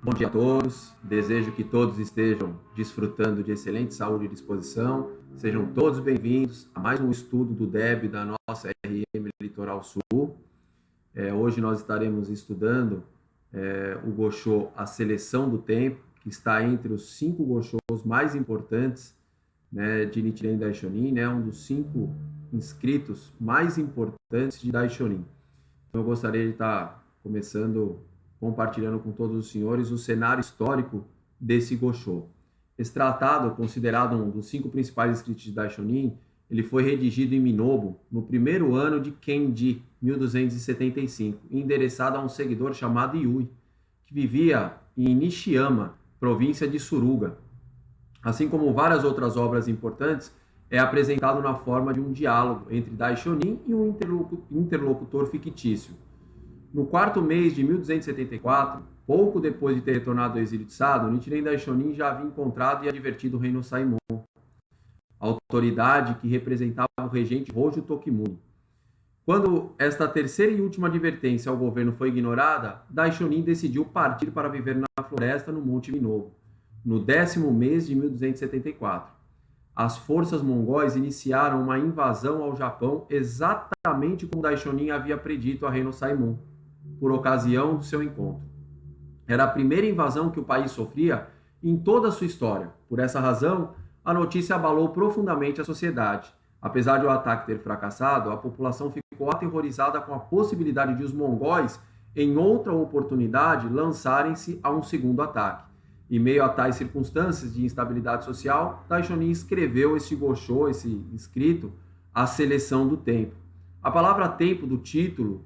Bom dia a todos. Desejo que todos estejam desfrutando de excelente saúde e disposição. Sejam todos bem-vindos a mais um estudo do DEB da nossa RM Litoral Sul. Hoje nós estaremos estudando o Goshô A Seleção do Tempo, que está entre os 5 Goshôs mais importantes, né, de Nichiren Daishonin, né, um dos 5 inscritos mais importantes de Daishonin. Então eu gostaria de estar compartilhando com todos os senhores o cenário histórico desse Goshô. Esse tratado, considerado um dos 5 principais escritos de Daishonin, ele foi redigido em Minobu no primeiro ano de Kenji, 1275, endereçado a um seguidor chamado Yui, que vivia em Nishiyama, província de Suruga. Assim como várias outras obras importantes, é apresentado na forma de um diálogo entre Daishonin e um interlocutor fictício. No 4º mês de 1274, pouco depois de ter retornado ao exílio de Sado, Nichiren Daishonin já havia encontrado e advertido o rei Saimon, a autoridade que representava o regente Hojo Tokimune. Quando esta terceira e última advertência ao governo foi ignorada, Daishonin decidiu partir para viver na floresta no Monte Minobu, no 10º mês de 1274. As forças mongóis iniciaram uma invasão ao Japão exatamente como Daishonin havia predito a rei Saimon, por ocasião do seu encontro. Era a primeira invasão que o país sofria em toda a sua história. Por essa razão, a notícia abalou profundamente a sociedade. Apesar de o ataque ter fracassado, a população ficou aterrorizada com a possibilidade de os mongóis, em outra oportunidade, lançarem-se a um segundo ataque. Em meio a tais circunstâncias de instabilidade social, Daishonin escreveu esse Goshô, esse escrito, A Seleção do Tempo. A palavra tempo do título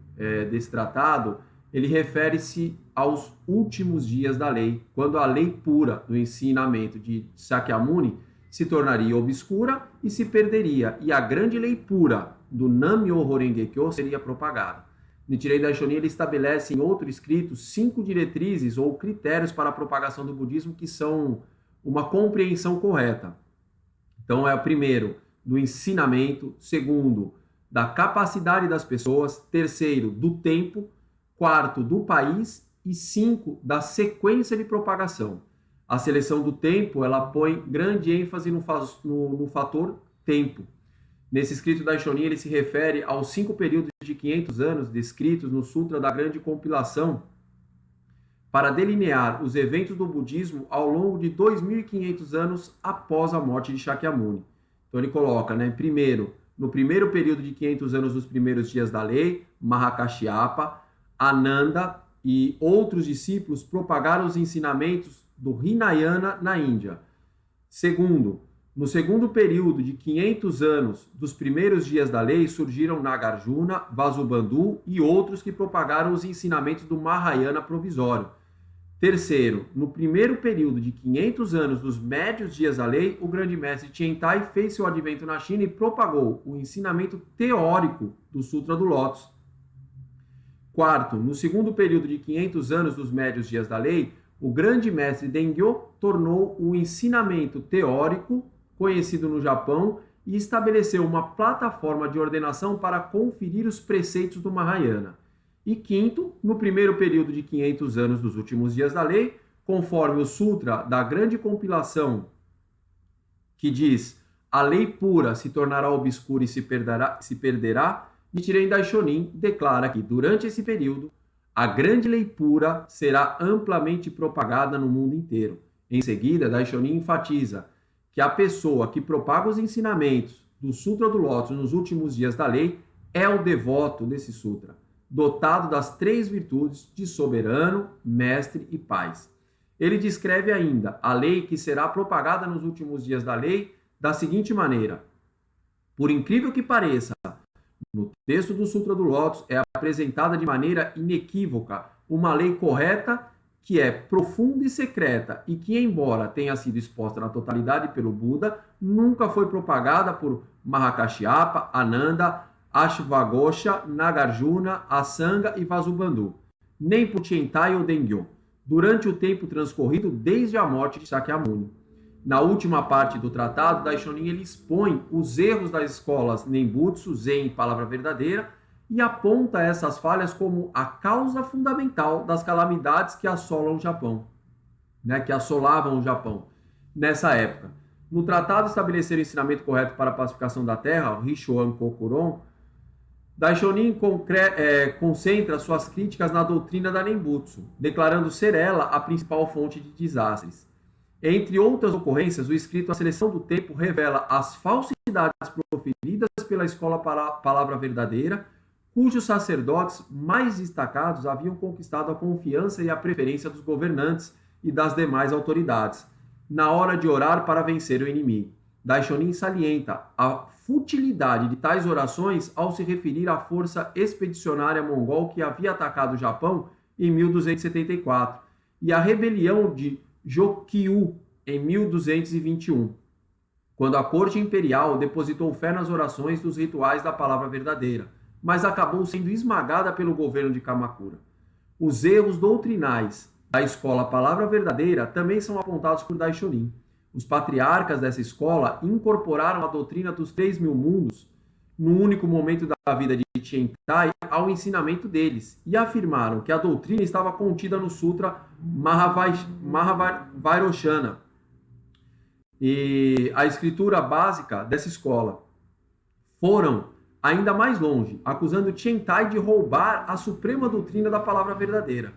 desse tratado, ele refere-se aos últimos dias da lei, quando a lei pura do ensinamento de Sakyamuni se tornaria obscura e se perderia, e a grande lei pura do Nam-myoho Renge-kyo seria propagada. Nichiren Daishonin ele estabelece em outro escrito 5 diretrizes ou critérios para a propagação do budismo que são uma compreensão correta. Então é o primeiro, do ensinamento; segundo, da capacidade das pessoas; terceiro, do tempo; quarto, do país; e 5, da sequência de propagação. A seleção do tempo, ela põe grande ênfase no fator tempo. Nesse escrito Daishonin, ele se refere aos 5 períodos de 500 anos descritos no Sutra da Grande Compilação para delinear os eventos do budismo ao longo de 2.500 anos após a morte de Shakyamuni. Então ele coloca, primeiro, no primeiro período de 500 anos dos primeiros dias da lei, Mahakashyapa, Ananda e outros discípulos propagaram os ensinamentos do Hinayana na Índia. Segundo, no segundo período de 500 anos dos primeiros dias da lei, surgiram Nagarjuna, Vasubandhu e outros que propagaram os ensinamentos do Mahayana provisório. Terceiro, no primeiro período de 500 anos dos médios dias da lei, o grande mestre Tiantai fez seu advento na China e propagou o ensinamento teórico do Sutra do Lótus. Quarto, no segundo período de 500 anos dos médios dias da lei, o grande mestre Dengyo tornou o ensinamento teórico conhecido no Japão e estabeleceu uma plataforma de ordenação para conferir os preceitos do Mahayana. E quinto, no primeiro período de 500 anos dos últimos dias da lei, conforme o Sutra da Grande Compilação, que diz: a lei pura se tornará obscura e se perderá, Nichiren Daishonin declara que, durante esse período, a grande lei pura será amplamente propagada no mundo inteiro. Em seguida, Daishonin enfatiza que a pessoa que propaga os ensinamentos do Sutra do Lótus nos últimos dias da lei é o devoto desse sutra, dotado das 3 virtudes de soberano, mestre e paz. Ele descreve ainda a lei que será propagada nos últimos dias da lei da seguinte maneira: por incrível que pareça, no texto do Sutra do Lótus é apresentada de maneira inequívoca uma lei correta que é profunda e secreta e que, embora tenha sido exposta na totalidade pelo Buda, nunca foi propagada por Mahakashyapa, Ananda, Ashvagosha, Nagarjuna, Asanga e Vasubandhu, nem por Tiantai ou Dengyo, durante o tempo transcorrido desde a morte de Sakyamuni. Na última parte do tratado, Daishonin ele expõe os erros das escolas Nembutsu, Zen e Palavra Verdadeira e aponta essas falhas como a causa fundamental das calamidades que assolam o Japão. né, que assolavam o Japão nessa época. No tratado estabelecer o ensinamento correto para a pacificação da terra, o Rishoan Kokuron, Daishonin concentra suas críticas na doutrina da Nembutsu, declarando ser ela a principal fonte de desastres. Entre outras ocorrências, o escrito A Seleção do Tempo revela as falsidades proferidas pela escola Palavra Verdadeira, cujos sacerdotes mais destacados haviam conquistado a confiança e a preferência dos governantes e das demais autoridades, na hora de orar para vencer o inimigo. Daishonin salienta a futilidade de tais orações ao se referir à força expedicionária mongol que havia atacado o Japão em 1274 e à rebelião de Jokyu em 1221, quando a corte imperial depositou fé nas orações dos rituais da palavra verdadeira, mas acabou sendo esmagada pelo governo de Kamakura. Os erros doutrinais da escola Palavra Verdadeira também são apontados por Daishonin. Os patriarcas dessa escola incorporaram a doutrina dos 3.000 mundos no único momento da vida de Tiantai ao ensinamento deles e afirmaram que a doutrina estava contida no Sutra Mahavairoshana, e a escritura básica dessa escola. Foram ainda mais longe, acusando Tiantai de roubar a suprema doutrina da palavra verdadeira.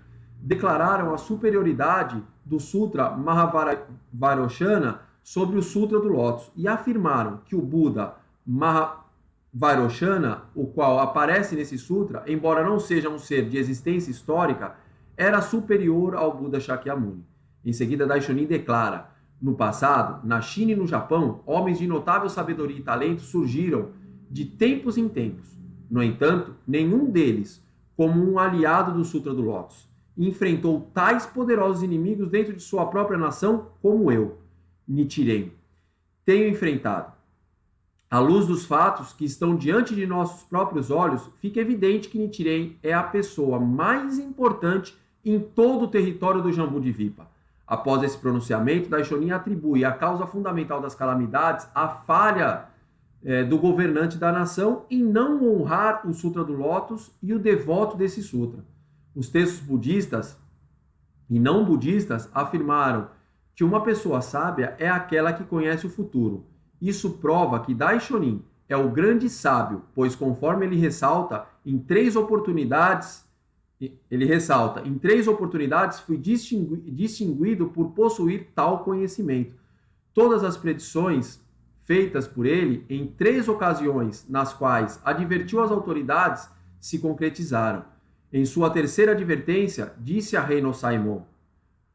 Declararam a superioridade do Sutra Mahavairoshana sobre o Sutra do Lótus e afirmaram que o Buda Mahavairoshana, o qual aparece nesse sutra, embora não seja um ser de existência histórica, era superior ao Buda Shakyamuni. Em seguida, Daishonin declara: no passado, na China e no Japão, homens de notável sabedoria e talento surgiram de tempos em tempos. No entanto, nenhum deles, como um aliado do Sutra do Lótus, enfrentou tais poderosos inimigos dentro de sua própria nação como eu, Nichiren, tenho enfrentado. À luz dos fatos que estão diante de nossos próprios olhos, fica evidente que Nichiren é a pessoa mais importante em todo o território do Jambudvipa. Após esse pronunciamento, Daishonin atribui a causa fundamental das calamidades à falha do governante da nação em não honrar o Sutra do Lótus e o devoto desse sutra. Os textos budistas e não budistas afirmaram que uma pessoa sábia é aquela que conhece o futuro. Isso prova que Daishonin é o grande sábio, pois conforme ele ressalta, em três oportunidades fui distinguido por possuir tal conhecimento. Todas as predições feitas por ele em 3 ocasiões nas quais advertiu as autoridades se concretizaram. Em sua terceira advertência, disse a rei no Saimon: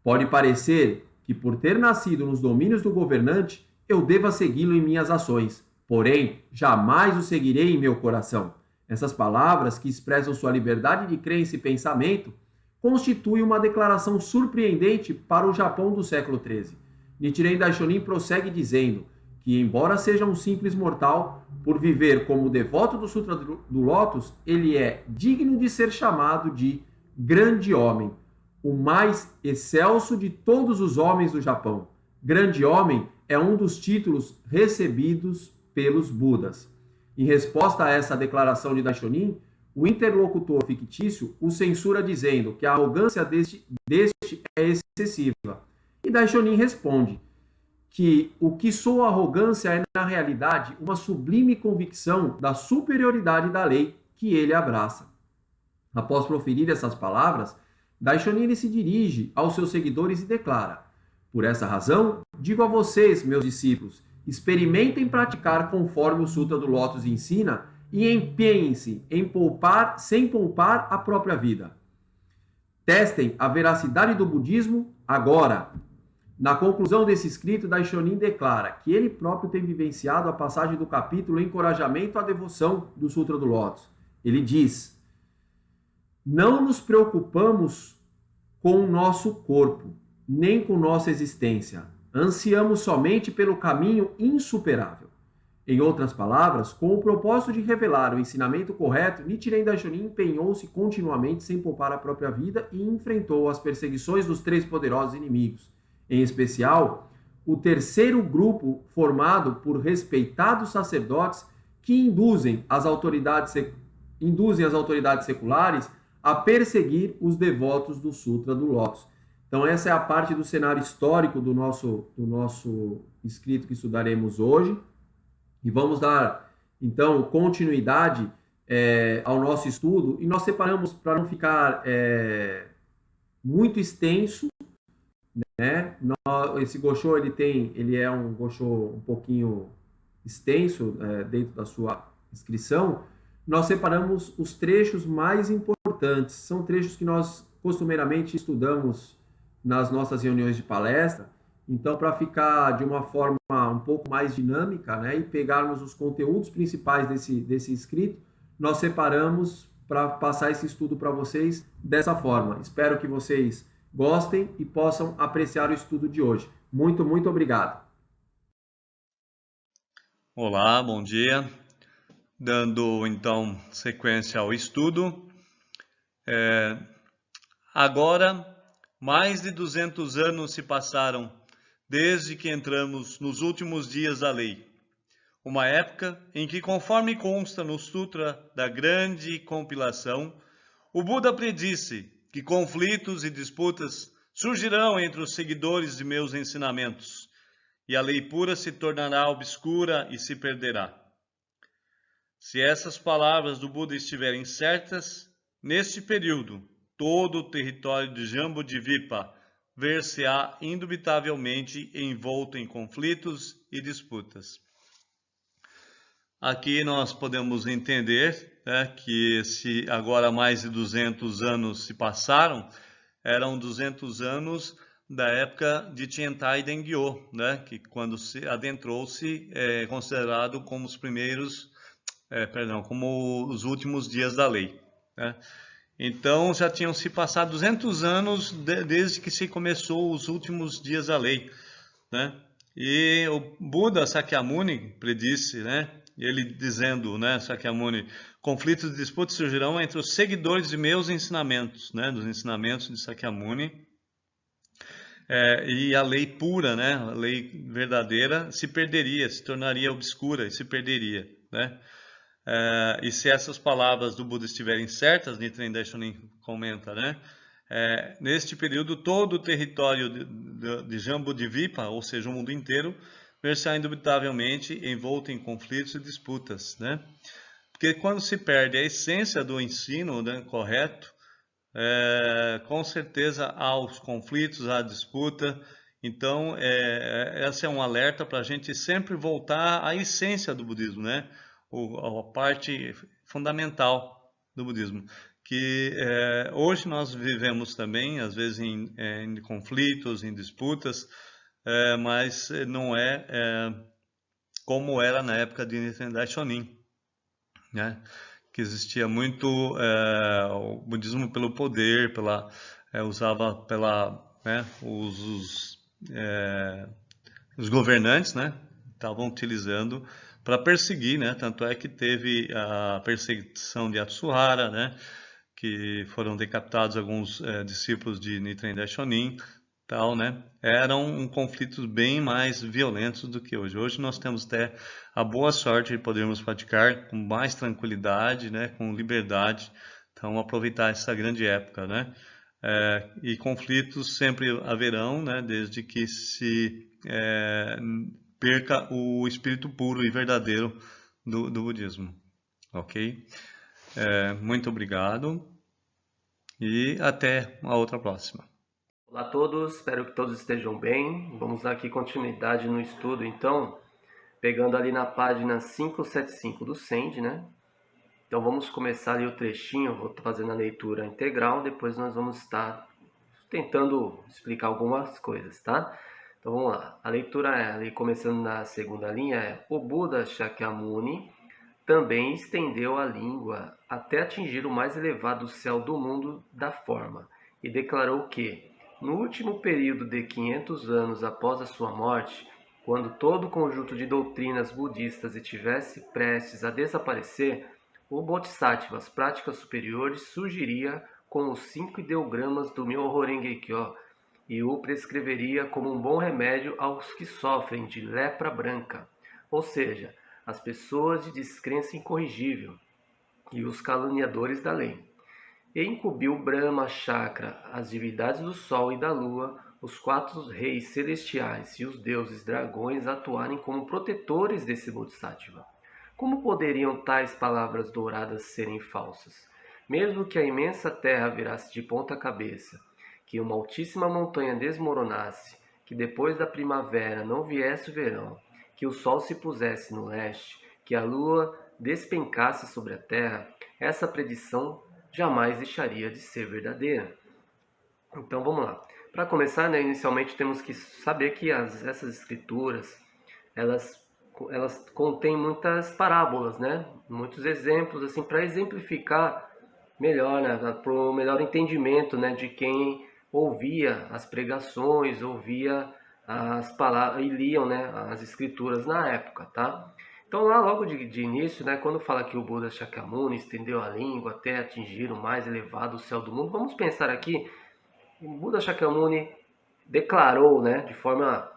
pode parecer que por ter nascido nos domínios do governante, eu deva segui-lo em minhas ações, porém, jamais o seguirei em meu coração. Essas palavras, que expressam sua liberdade de crença e pensamento, constituem uma declaração surpreendente para o Japão do século XIII. Nichiren Daishonin prossegue dizendo que, embora seja um simples mortal, por viver como devoto do Sutra do Lótus, ele é digno de ser chamado de grande homem, o mais excelso de todos os homens do Japão. Grande homem é um dos títulos recebidos pelos Budas. Em resposta a essa declaração de Daishonin, o interlocutor fictício o censura dizendo que a arrogância deste é excessiva. E Daishonin responde que o que soa arrogância é, na realidade, uma sublime convicção da superioridade da lei que ele abraça. Após proferir essas palavras, Daishonin se dirige aos seus seguidores e declara: por essa razão, digo a vocês, meus discípulos, experimentem praticar conforme o Sutra do Lótus ensina e empenhem-se em poupar, sem poupar a própria vida. Testem a veracidade do budismo agora. Na conclusão desse escrito, Daishonin declara que ele próprio tem vivenciado a passagem do capítulo Encorajamento à Devoção do Sutra do Lótus. Ele diz: não nos preocupamos com o nosso corpo, nem com nossa existência. Ansiamos somente pelo caminho insuperável. Em outras palavras, com o propósito de revelar o ensinamento correto, Nichiren Daishonin empenhou-se continuamente sem poupar a própria vida e enfrentou as perseguições dos 3 poderosos inimigos, em especial o terceiro grupo formado por respeitados sacerdotes que induzem as autoridades seculares a perseguir os devotos do Sutra do Lótus. Então, essa é a parte do cenário histórico do nosso escrito que estudaremos hoje. E vamos dar, então, continuidade ao nosso estudo. E nós separamos, para não ficar muito extenso, né? Esse Gosho, ele é um Gosho um pouquinho extenso dentro da sua inscrição. Nós separamos os trechos mais importantes. São trechos que nós costumeiramente estudamos nas nossas reuniões de palestra. Então, para ficar de uma forma um pouco mais dinâmica, né, e pegarmos os conteúdos principais desse escrito, nós separamos para passar esse estudo para vocês dessa forma. Espero que vocês gostem e possam apreciar o estudo de hoje. Muito, muito obrigado. Olá, bom dia. Dando então sequência ao estudo. Agora, mais de 200 anos se passaram desde que entramos nos últimos dias da lei. Uma época em que, conforme consta no Sutra da Grande Compilação, o Buda predisse que conflitos e disputas surgirão entre os seguidores de meus ensinamentos, e a lei pura se tornará obscura e se perderá. Se essas palavras do Buda estiverem certas, neste período, todo o território de Jambudvipa ver-se-á indubitavelmente envolto em conflitos e disputas. Aqui nós podemos entender, né, que se agora mais de 200 anos se passaram, eram 200 anos da época de Tiantai Dengyo, né, que quando se adentrou-se é considerado como os primeiros, como os últimos dias da lei, né? Então já tinham se passado 200 anos desde que se começou os últimos dias da lei, né? E o Buda Sakyamuni predisse, né? Ele dizendo, né, Sakyamuni, conflitos e disputas surgirão entre os seguidores de meus ensinamentos, né, dos ensinamentos de Sakyamuni, e a lei pura, né, a lei verdadeira, se perderia, se tornaria obscura e se perderia, né? E se essas palavras do Buda estiverem certas, Nichiren Daishonin comenta, né? Neste período, todo o território de Jambudvipa, ou seja, o mundo inteiro, ver-se-á indubitavelmente envolto em conflitos e disputas, né? Porque quando se perde a essência do ensino, né, correto, com certeza há os conflitos, há a disputa. Então, esse é um alerta para a gente sempre voltar à essência do budismo, né? A parte fundamental do budismo, que hoje nós vivemos também, às vezes, em conflitos, em disputas, mas não é como era na época de Nichiren Daishonin, né? Que existia muito o budismo pelo poder, usava né, os governantes, né, estavam utilizando para perseguir, né? Tanto é que teve a perseguição de Atsuhara, né? Que foram decapitados alguns discípulos de Nichiren Daishonin, tal, né? Eram conflitos bem mais violentos do que hoje. Hoje nós temos até a boa sorte de podermos praticar com mais tranquilidade, né? Com liberdade. Então, aproveitar essa grande época, né? E conflitos sempre haverão, né? Desde que se perca o espírito puro e verdadeiro do budismo, ok? Muito obrigado e até a outra próxima. Olá a todos, espero que todos estejam bem. Vamos dar aqui continuidade no estudo, então, pegando ali na página 575 do SEND, né? Então vamos começar ali o trechinho, vou fazendo a leitura integral, depois nós vamos estar tentando explicar algumas coisas, tá? Então vamos lá. A leitura ali começando na segunda linha o Buda Shakyamuni também estendeu a língua até atingir o mais elevado céu do mundo da forma e declarou que, no último período de 500 anos após a sua morte, quando todo o conjunto de doutrinas budistas estivesse prestes a desaparecer, o Bodhisattvas, práticas superiores, surgiria com os 5 ideogramas do Myoho Renge Kyo e o prescreveria como um bom remédio aos que sofrem de lepra branca, ou seja, as pessoas de descrença incorrigível e os caluniadores da lei. E incumbiu Brahma, Chakra, as divindades do Sol e da Lua, os 4 reis celestiais e os deuses dragões atuarem como protetores desse Bodhisattva. Como poderiam tais palavras douradas serem falsas? Mesmo que a imensa terra virasse de ponta cabeça, que uma altíssima montanha desmoronasse, que depois da primavera não viesse o verão, que o sol se pusesse no leste, que a lua despencasse sobre a terra, essa predição jamais deixaria de ser verdadeira. Então vamos lá. Para começar, né, inicialmente temos que saber que essas escrituras, elas contêm muitas parábolas, né? Muitos exemplos assim para exemplificar melhor, né, para o melhor entendimento, né, de quem ouvia as pregações, ouvia as palavras e liam, né, as escrituras na época, tá? Então lá logo de início, né, quando fala que o Buda Shakyamuni estendeu a língua até atingir o mais elevado céu do mundo, vamos pensar aqui, o Buda Shakyamuni declarou, né, de forma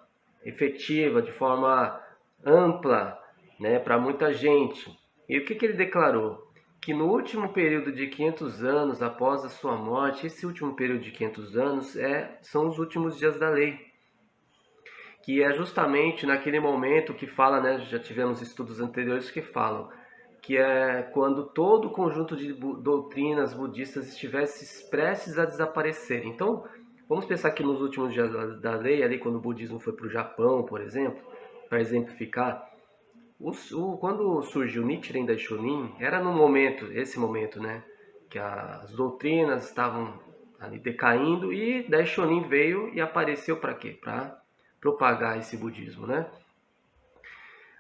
efetiva, de forma ampla, né, para muita gente. E o que ele declarou? Que no último período de 500 anos após a sua morte, esse último período de 500 anos são os últimos dias da lei, que é justamente naquele momento que fala, né, já tivemos estudos anteriores que falam, que é quando todo o conjunto de doutrinas budistas estivesse prestes a desaparecer. Então, vamos pensar que nos últimos dias da lei, ali quando o budismo foi para o Japão, por exemplo, para exemplificar, quando surgiu Nichiren Daishonin, era no momento, esse momento, né, que as doutrinas estavam ali decaindo e Daishonin veio e apareceu para quê? Para propagar esse budismo, né?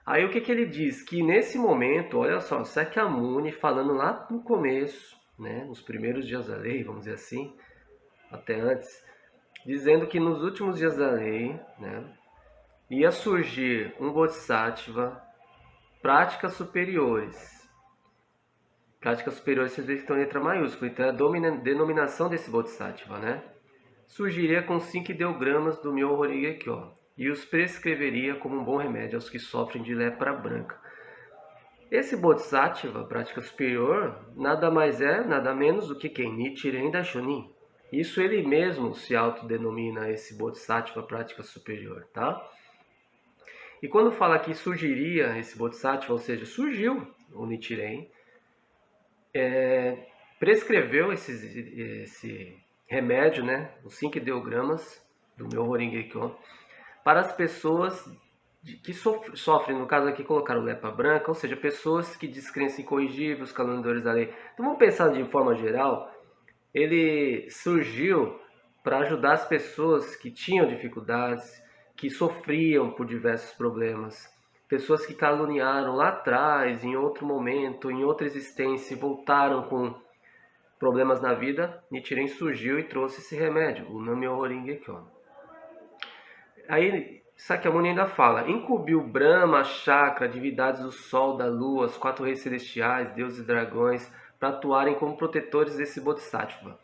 Aí o que ele diz? Que nesse momento, olha só, Sakyamuni falando lá no começo, né, nos primeiros dias da lei, vamos dizer assim, até antes, dizendo que nos últimos dias da lei, né, ia surgir um Bodhisattva, práticas superiores. Práticas superiores, vocês veem que estão em letra maiúscula, então é a denominação desse Bodhisattva, né? Surgiria com 5 ideogramas do Myoho Renge Kyo e os prescreveria como um bom remédio aos que sofrem de lepra branca. Esse Bodhisattva, prática superior, nada mais é, nada menos do que quem? Nichiren Daishonin. Isso ele mesmo se autodenomina esse Bodhisattva, prática superior, tá? E quando fala que surgiria esse Bodhisattva, ou seja, surgiu o Nichiren, prescreveu esse remédio, né, os 5 ideogramas do Myoho Renge Kyo, para as pessoas que sofrem, no caso aqui colocaram lepra branca, ou seja, pessoas que descrençam incorrigíveis, os caluniadores da lei. Então vamos pensar de forma geral, ele surgiu para ajudar as pessoas que tinham dificuldades, que sofriam por diversos problemas, pessoas que caluniaram lá atrás, em outro momento, em outra existência, e voltaram com problemas na vida. Nichiren surgiu e trouxe esse remédio, o Myoho Renge Kyo. Aí Sakyamuni ainda fala, incumbiu Brahma, Chakra, divindades do Sol, da Lua, os 4 reis celestiais, deuses e dragões, para atuarem como protetores desse Bodhisattva.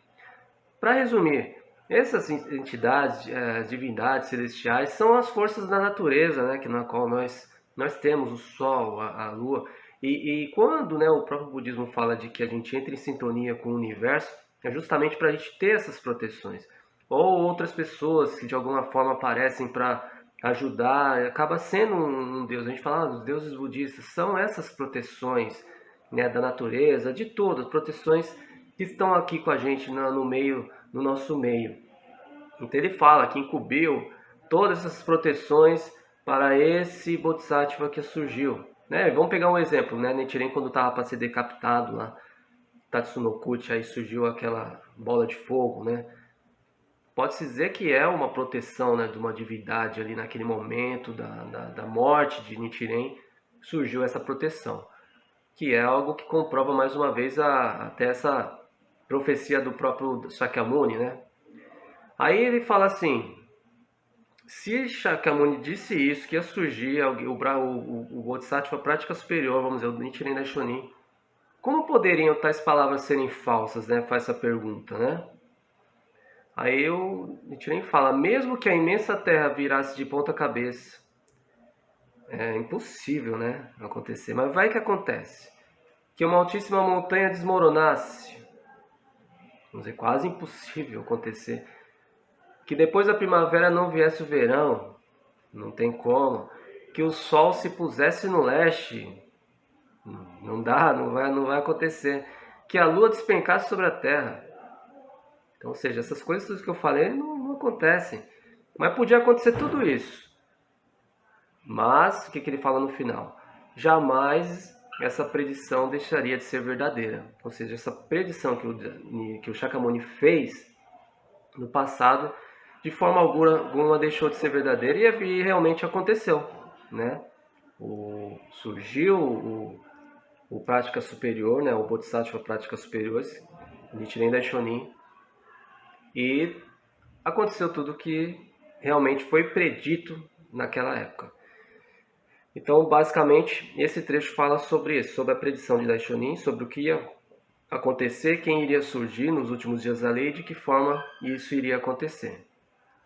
Para resumir, essas entidades, as divindades celestiais, são as forças da natureza, né, na qual nós temos o Sol, a Lua. E quando, né, o próprio budismo fala de que a gente entra em sintonia com o universo, é justamente para a gente ter essas proteções. Ou outras pessoas que de alguma forma aparecem para ajudar, acaba sendo um deus. A gente fala, os deuses budistas são essas proteções, né, da natureza, de todas, proteções que estão aqui com a gente no meio, no nosso meio. Então ele fala que incumbiu todas essas proteções para esse Bodhisattva que surgiu. Né? Vamos pegar um exemplo, né? Nichiren quando estava para ser decapitado lá, Tatsunokuchi, aí surgiu aquela bola de fogo, né? Pode-se dizer que é uma proteção, né, de uma divindade ali naquele momento da morte de Nichiren, surgiu essa proteção, que é algo que comprova mais uma vez até essa profecia do próprio Sakyamuni, né? Aí ele fala assim, se Sakyamuni disse isso, que ia surgir o Bodhisattva prática superior, vamos dizer, o Nichiren Daishonin, como poderiam tais palavras serem falsas, né? Faz essa pergunta, né? Aí o Nichiren fala, mesmo que a imensa terra virasse de ponta cabeça, é impossível, né, acontecer, mas vai que acontece, que uma altíssima montanha desmoronasse, vamos dizer, quase impossível acontecer, que depois da primavera não viesse o verão, não tem como, que o sol se pusesse no leste, não dá, não vai acontecer, que a lua despencasse sobre a terra. Então, ou seja, essas coisas que eu falei não acontecem. Mas podia acontecer tudo isso. Mas, o que ele fala no final? Jamais essa predição deixaria de ser verdadeira. Ou seja, essa predição que o Shakyamuni fez no passado, de forma alguma deixou de ser verdadeira e realmente aconteceu, né? Surgiu o Prática Superior, né? O Bodhisattva Prática Superior, Nichiren Daishonin, e aconteceu tudo que realmente foi predito naquela época. Então, basicamente, esse trecho fala sobre isso, sobre a predição de Daishonin, sobre o que ia acontecer, quem iria surgir nos últimos dias da lei e de que forma isso iria acontecer,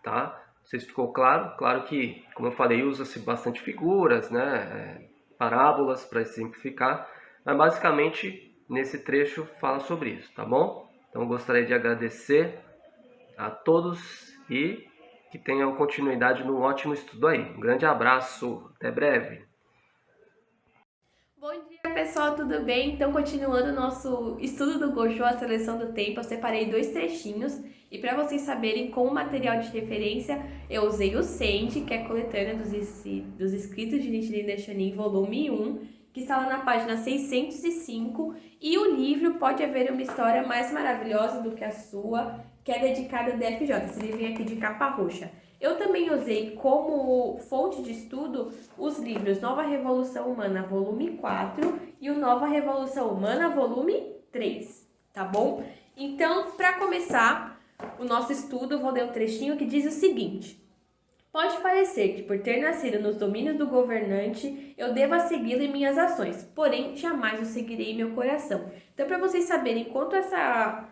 tá? Não sei se ficou claro. Claro que, como eu falei, usa-se bastante figuras, né? Parábolas para exemplificar, mas basicamente nesse trecho fala sobre isso, tá bom? Então, gostaria de agradecer a todos e que tenham continuidade no ótimo estudo aí. Um grande abraço, até breve. Bom dia, pessoal, tudo bem? Então, continuando o nosso estudo do Gosho, a seleção do tempo, eu separei 2 trechinhos e para vocês saberem, como material de referência, eu usei o Sente, que é a coletânea dos escritos de Nichiren Daishonin, volume 1, que está lá na página 605, e o livro Pode Haver Uma História Mais Maravilhosa do que a Sua, que é dedicado ao DFJ, esse livro vem aqui de capa roxa. Eu também usei como fonte de estudo os livros Nova Revolução Humana, volume 4, e o Nova Revolução Humana, volume 3, tá bom? Então, para começar o nosso estudo, eu vou ler um trechinho que diz o seguinte: pode parecer que por ter nascido nos domínios do governante, eu deva segui-lo em minhas ações, porém jamais o seguirei em meu coração. Então, para vocês saberem quanto essa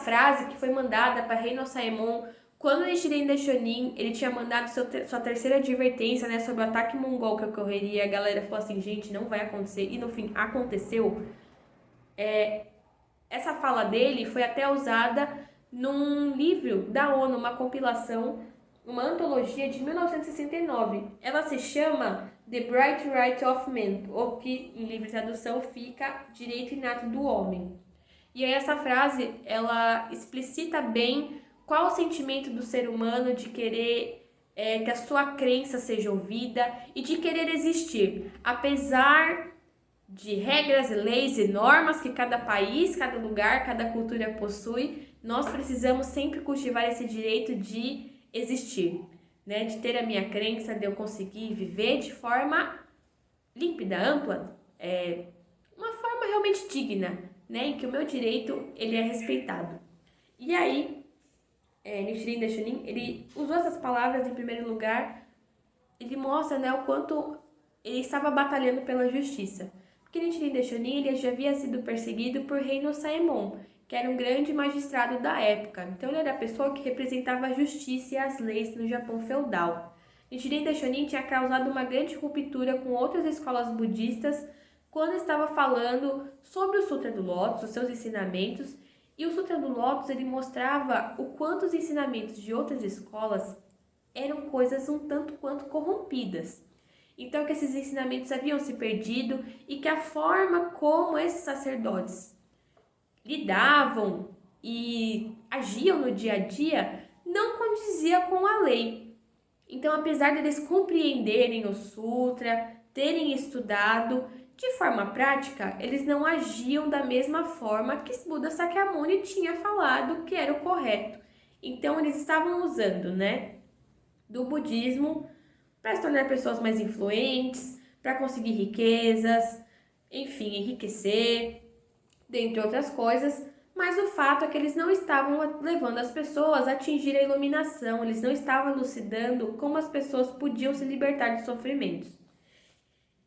frase que foi mandada para Rei no Saemon, quando Nichiren Daishonin, ele tinha mandado sua terceira advertência, né, sobre o ataque mongol que ocorreria, a galera falou assim, gente, não vai acontecer, e no fim aconteceu. Essa fala dele foi até usada num livro da ONU, uma compilação, uma antologia de 1969. Ela se chama The Bright Right of Man, ou que em livre tradução fica Direito Inato do Homem. E aí essa frase, ela explicita bem qual o sentimento do ser humano de querer que a sua crença seja ouvida e de querer existir, apesar de regras, leis e normas que cada país, cada lugar, cada cultura possui. Nós precisamos sempre cultivar esse direito de existir, né? De ter a minha crença, de eu conseguir viver de forma límpida, ampla, uma forma realmente digna, né? Em que o meu direito ele é respeitado. E aí, Nichiren Daishonin, ele usou essas palavras em primeiro lugar, ele mostra, né, o quanto ele estava batalhando pela justiça. Porque Nichiren Daishonin, ele já havia sido perseguido por Rei no Saemon, que era um grande magistrado da época. Então ele era a pessoa que representava a justiça e as leis no Japão feudal. Nichiren Daishonin tinha causado uma grande ruptura com outras escolas budistas quando estava falando sobre o Sutra do Lótus, os seus ensinamentos. E o Sutra do Lótus, ele mostrava o quanto os ensinamentos de outras escolas eram coisas um tanto quanto corrompidas. Então, que esses ensinamentos haviam se perdido e que a forma como esses sacerdotes lidavam e agiam no dia a dia não condizia com a lei. Então, apesar de eles compreenderem o Sutra, terem estudado, de forma prática, eles não agiam da mesma forma que Buda Sakyamuni tinha falado que era o correto. Então, eles estavam usando, né, do budismo para se tornar pessoas mais influentes, para conseguir riquezas, enfim, enriquecer, dentre outras coisas. Mas o fato é que eles não estavam levando as pessoas a atingir a iluminação, eles não estavam elucidando como as pessoas podiam se libertar de sofrimentos.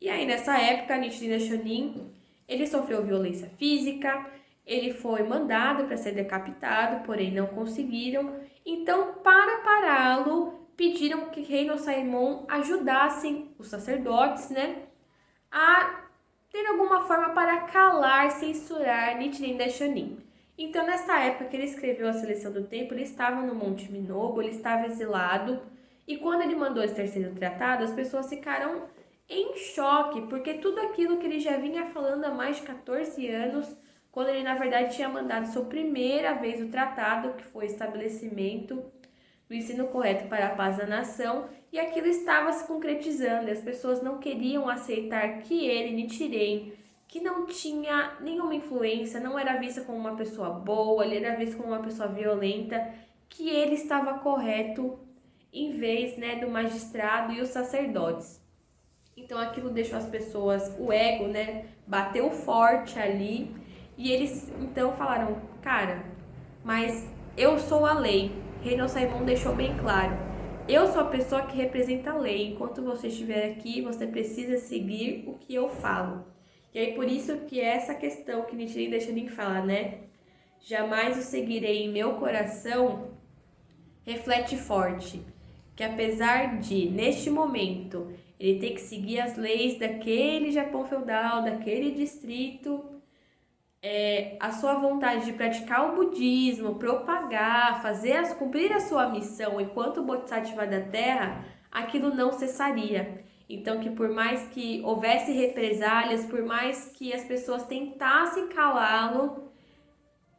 E aí, nessa época, Nichiren Daishonin, ele sofreu violência física, ele foi mandado para ser decapitado, porém não conseguiram. Então, para pará-lo, pediram que Rei no Saemon ajudassem os sacerdotes, né, a ter alguma forma para calar, censurar Nichiren Daishonin. Então, nessa época que ele escreveu A Seleção do Tempo, ele estava no Monte Minobo, ele estava exilado, e quando ele mandou esse terceiro tratado, as pessoas ficaram em choque, porque tudo aquilo que ele já vinha falando há mais de 14 anos, quando ele na verdade tinha mandado sua primeira vez o tratado, que foi o estabelecimento do ensino correto para a paz da nação, e aquilo estava se concretizando, e as pessoas não queriam aceitar que ele, Nichiren, que não tinha nenhuma influência, não era visto como uma pessoa boa, ele era visto como uma pessoa violenta, que ele estava correto em vez, né, do magistrado e os sacerdotes. Então aquilo deixou as pessoas, o ego, né, bateu forte ali, e eles então falaram, cara, mas eu sou a lei. Reino Simon deixou bem claro. Eu sou a pessoa que representa a lei. Enquanto você estiver aqui, você precisa seguir o que eu falo. E aí por isso que essa questão que Nichiren deixa de falar, né? Jamais o seguirei em meu coração, reflete forte. Que apesar de, neste momento, ele ter que seguir as leis daquele Japão feudal, daquele distrito, a sua vontade de praticar o budismo, propagar, cumprir a sua missão enquanto Bodhisattva da Terra, aquilo não cessaria. Então, que por mais que houvesse represálias, por mais que as pessoas tentassem calá-lo,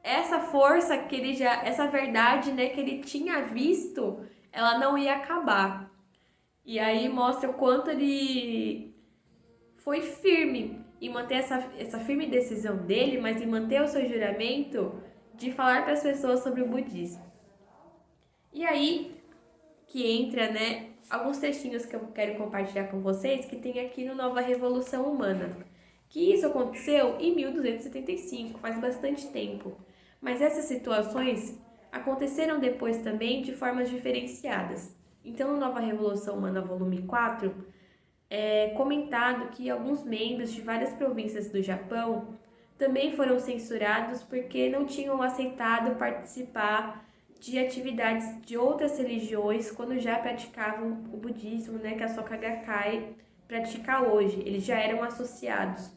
essa força que ele já, essa verdade, né, que ele tinha visto, ela não ia acabar. E aí mostra o quanto ele foi firme em manter essa firme decisão dele, mas em manter o seu juramento de falar para as pessoas sobre o budismo. E aí que entra, né, alguns textinhos que eu quero compartilhar com vocês que tem aqui no Nova Revolução Humana. Que isso aconteceu em 1275, faz bastante tempo. Mas essas situações aconteceram depois também de formas diferenciadas. Então, no Nova Revolução Humana, volume 4, é comentado que alguns membros de várias províncias do Japão também foram censurados porque não tinham aceitado participar de atividades de outras religiões quando já praticavam o budismo, né, que a Soka Gakkai pratica hoje. Eles já eram associados.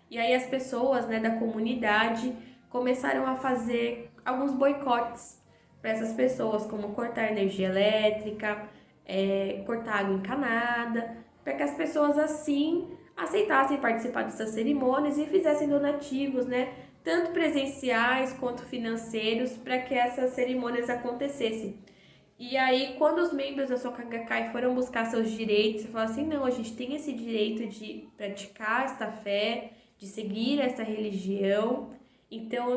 E aí as pessoas, né, da comunidade começaram a fazer alguns boicotes para essas pessoas, como cortar energia elétrica, cortar água encanada, para que as pessoas assim aceitassem participar dessas cerimônias e fizessem donativos, né, tanto presenciais quanto financeiros, para que essas cerimônias acontecessem. E aí, quando os membros da Soka Gakkai foram buscar seus direitos, e falaram assim, não, a gente tem esse direito de praticar esta fé, de seguir essa religião, então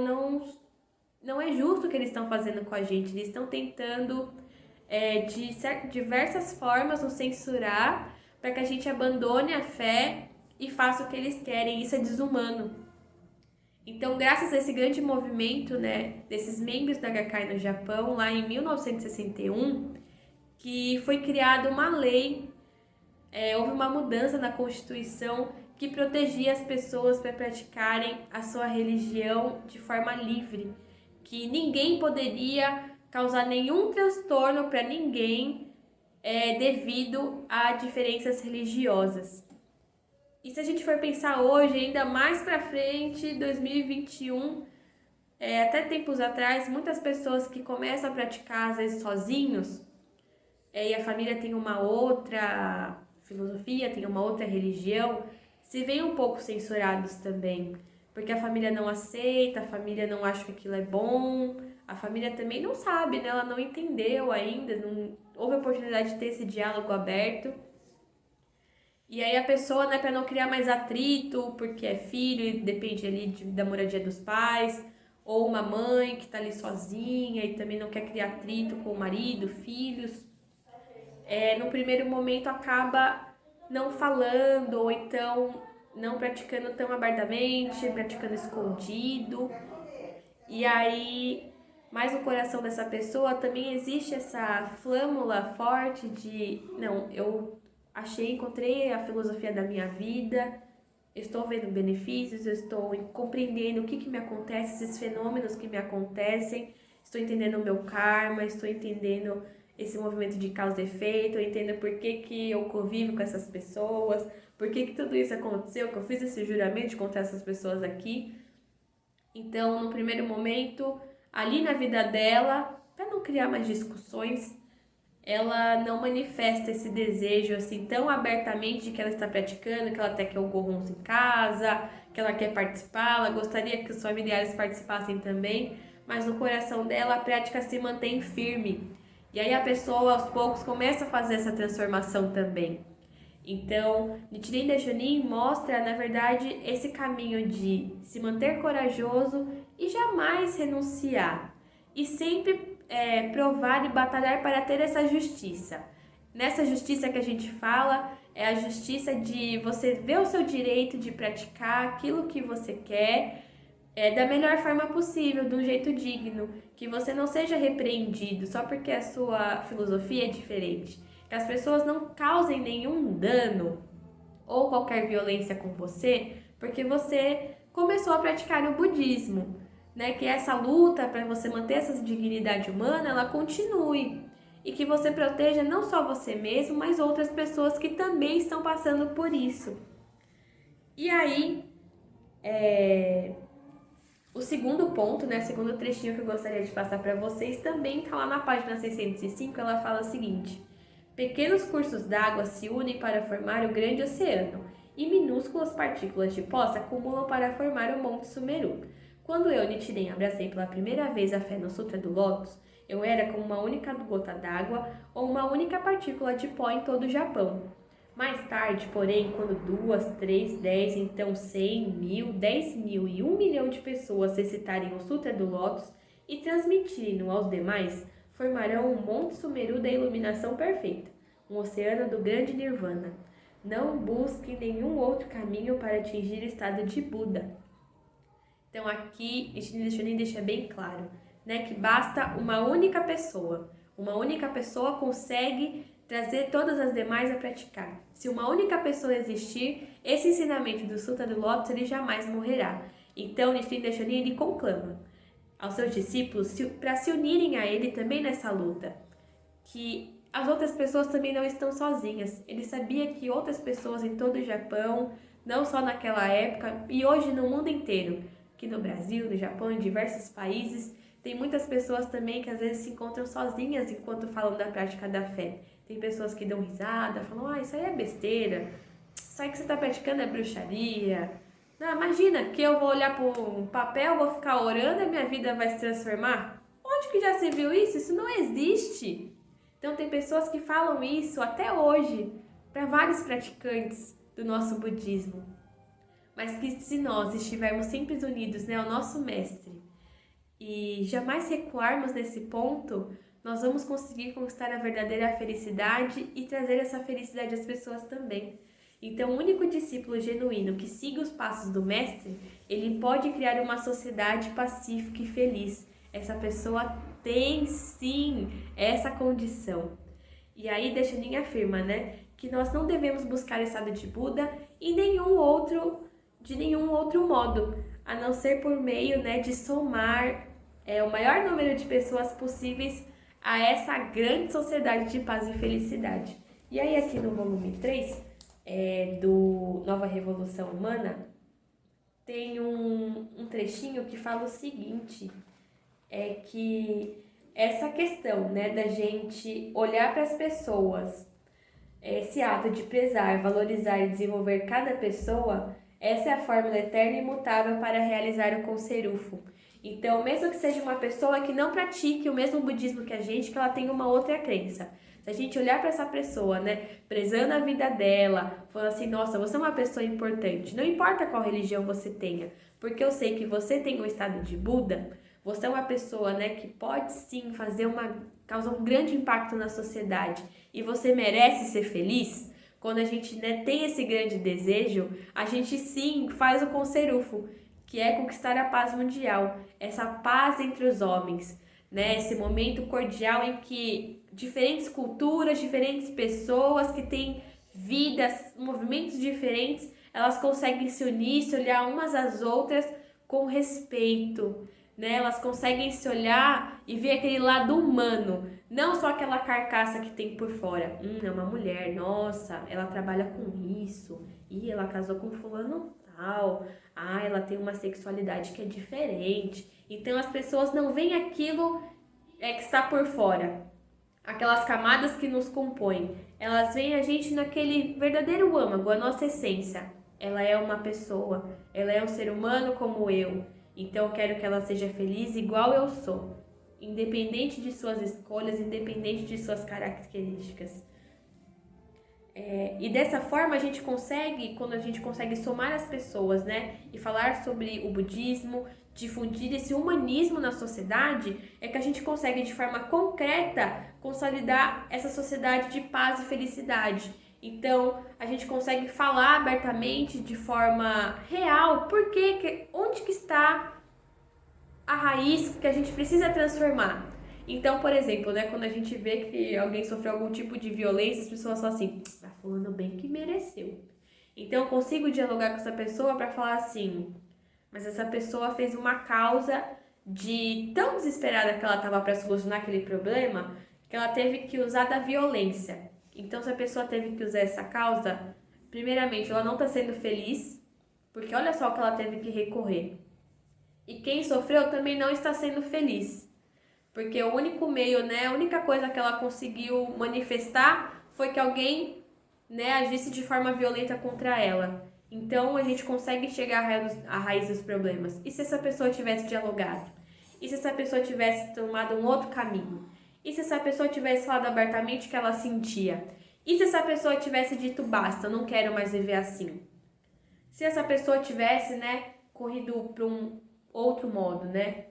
não é justo o que eles estão fazendo com a gente, eles estão tentando de diversas formas nos censurar para que a gente abandone a fé e faça o que eles querem, isso é desumano. Então, graças a esse grande movimento, né, desses membros da Gakkai no Japão, lá em 1961, que foi criada uma lei, houve uma mudança na Constituição que protegia as pessoas para praticarem a sua religião de forma livre, que ninguém poderia causar nenhum transtorno para ninguém devido a diferenças religiosas. E se a gente for pensar hoje, ainda mais para frente, 2021, até tempos atrás, muitas pessoas que começam a praticar, às vezes, sozinhos, e a família tem uma outra filosofia, tem uma outra religião, se veem um pouco censurados também, porque a família não aceita, a família não acha que aquilo é bom, a família também não sabe, né? Ela não entendeu ainda, não houve a oportunidade de ter esse diálogo aberto. E aí a pessoa, né, para não criar mais atrito, porque é filho e depende ali da moradia dos pais, ou uma mãe que está ali sozinha e também não quer criar atrito com o marido, filhos, no primeiro momento acaba não falando, ou então não praticando tão abertamente, praticando escondido. E aí, mas no coração dessa pessoa também existe essa flâmula forte de, não, eu encontrei a filosofia da minha vida, estou vendo benefícios, eu estou compreendendo o que me acontece, esses fenômenos que me acontecem, estou entendendo o meu karma, estou entendendo esse movimento de causa e efeito, eu entendo por que eu convivo com essas pessoas, por que tudo isso aconteceu, que eu fiz esse juramento contra essas pessoas aqui. Então, no primeiro momento, ali na vida dela, para não criar mais discussões, ela não manifesta esse desejo assim tão abertamente de que ela está praticando, que ela até quer o gorronzo em casa, que ela quer participar, ela gostaria que os familiares participassem também, mas no coração dela a prática se mantém firme. E aí a pessoa aos poucos começa a fazer essa transformação também. Então, Nichiren Daishonin mostra, na verdade, esse caminho de se manter corajoso e jamais renunciar. E sempre provar e batalhar para ter essa justiça. Nessa justiça que a gente fala, é a justiça de você ver o seu direito de praticar aquilo que você quer, da melhor forma possível, de um jeito digno, que você não seja repreendido só porque a sua filosofia é diferente, que as pessoas não causem nenhum dano ou qualquer violência com você, porque você começou a praticar o budismo, né? Que essa luta para você manter essa dignidade humana, ela continue e que você proteja não só você mesmo, mas outras pessoas que também estão passando por isso. E aí, o segundo ponto, né, o segundo trechinho que eu gostaria de passar para vocês também está lá na página 605, ela fala o seguinte: pequenos cursos d'água se unem para formar o grande oceano, e minúsculas partículas de pó se acumulam para formar o Monte Sumeru. Quando eu, Nichiren, abracei pela primeira vez a fé no Sutra do Lótus, eu era como uma única gota d'água ou uma única partícula de pó em todo o Japão. Mais tarde, porém, quando 2, 3, 10, então 100, 1000, 10.000 e 1 milhão de pessoas recitarem o Sutra do Lótus e transmitirem-no aos demais, formarão um Monte Sumeru da iluminação perfeita, um oceano do grande Nirvana. Não busquem nenhum outro caminho para atingir o estado de Buda. Então aqui, Nichiren Daishonin deixa bem claro, né, que basta uma única pessoa. Uma única pessoa consegue trazer todas as demais a praticar. Se uma única pessoa existir, esse ensinamento do Sutra do Lótus ele jamais morrerá. Então, Nichiren Daishonin ele conclama aos seus discípulos para se unirem a ele também nessa luta, que as outras pessoas também não estão sozinhas. Ele sabia que outras pessoas em todo o Japão, não só naquela época, e hoje no mundo inteiro, aqui no Brasil, no Japão, em diversos países, tem muitas pessoas também que às vezes se encontram sozinhas enquanto falam da prática da fé. Tem pessoas que dão risada, falam, isso aí é besteira, isso aí que você está praticando é bruxaria. Não, imagina que eu vou olhar para um papel, vou ficar orando e a minha vida vai se transformar? Onde que já se viu isso? Isso não existe. Então tem pessoas que falam isso até hoje para vários praticantes do nosso budismo. Mas que se nós estivermos sempre unidos, né, ao nosso mestre, e jamais recuarmos nesse ponto, nós vamos conseguir conquistar a verdadeira felicidade e trazer essa felicidade às pessoas também. Então, o único discípulo genuíno que siga os passos do mestre, ele pode criar uma sociedade pacífica e feliz. Essa pessoa tem sim essa condição. E aí Daishonin afirma, né, que nós não devemos buscar o estado de Buda de nenhum outro modo, a não ser por meio, né, de somar o maior número de pessoas possíveis a essa grande sociedade de paz e felicidade. E aí aqui no volume 3 do Nova Revolução Humana, tem um trechinho que fala o seguinte, que essa questão, né, da gente olhar para as pessoas, esse ato de prezar, valorizar e desenvolver cada pessoa, essa é a fórmula eterna e imutável para realizar o Konserufo. Então, mesmo que seja uma pessoa que não pratique o mesmo budismo que a gente, que ela tenha uma outra crença. Se a gente olhar para essa pessoa, né, prezando a vida dela, falando assim, nossa, você é uma pessoa importante, não importa qual religião você tenha, porque eu sei que você tem o estado de Buda, você é uma pessoa, né, que pode sim causar um grande impacto na sociedade e você merece ser feliz. Quando a gente, né, tem esse grande desejo, a gente sim faz o Konserufo, que é conquistar a paz mundial, essa paz entre os homens, né? Esse momento cordial em que diferentes culturas, diferentes pessoas que têm vidas, movimentos diferentes, elas conseguem se unir, se olhar umas às outras com respeito, né? Elas conseguem se olhar e ver aquele lado humano, não só aquela carcaça que tem por fora. É uma mulher, nossa, ela trabalha com isso, e ela casou com fulano homossexual, ela tem uma sexualidade que é diferente. Então as pessoas não veem aquilo que está por fora, aquelas camadas que nos compõem. Elas veem a gente naquele verdadeiro âmago, a nossa essência. Ela é uma pessoa, ela é um ser humano como eu. Então eu quero que ela seja feliz igual eu sou, independente de suas escolhas, independente de suas características. E dessa forma a gente consegue, quando a gente consegue somar as pessoas, né, e falar sobre o budismo, difundir esse humanismo na sociedade, é que a gente consegue de forma concreta consolidar essa sociedade de paz e felicidade. Então a gente consegue falar abertamente de forma real onde que está a raiz que a gente precisa transformar. Então, por exemplo, né, quando a gente vê que alguém sofreu algum tipo de violência, as pessoas falam assim, tá falando bem que mereceu. Então eu consigo dialogar com essa pessoa para falar assim, mas essa pessoa fez uma causa de tão desesperada que ela estava para solucionar aquele problema, que ela teve que usar da violência. Então, se a pessoa teve que usar essa causa, primeiramente, ela não está sendo feliz, porque olha só o que ela teve que recorrer. E quem sofreu também não está sendo feliz, porque o único meio, né, a única coisa que ela conseguiu manifestar foi que alguém, né, agisse de forma violenta contra ela. Então a gente consegue chegar à raiz dos problemas. E se essa pessoa tivesse dialogado? E se essa pessoa tivesse tomado um outro caminho? E se essa pessoa tivesse falado abertamente o que ela sentia? E se essa pessoa tivesse dito basta, eu não quero mais viver assim? Se essa pessoa tivesse, né, corrido para um outro modo, né?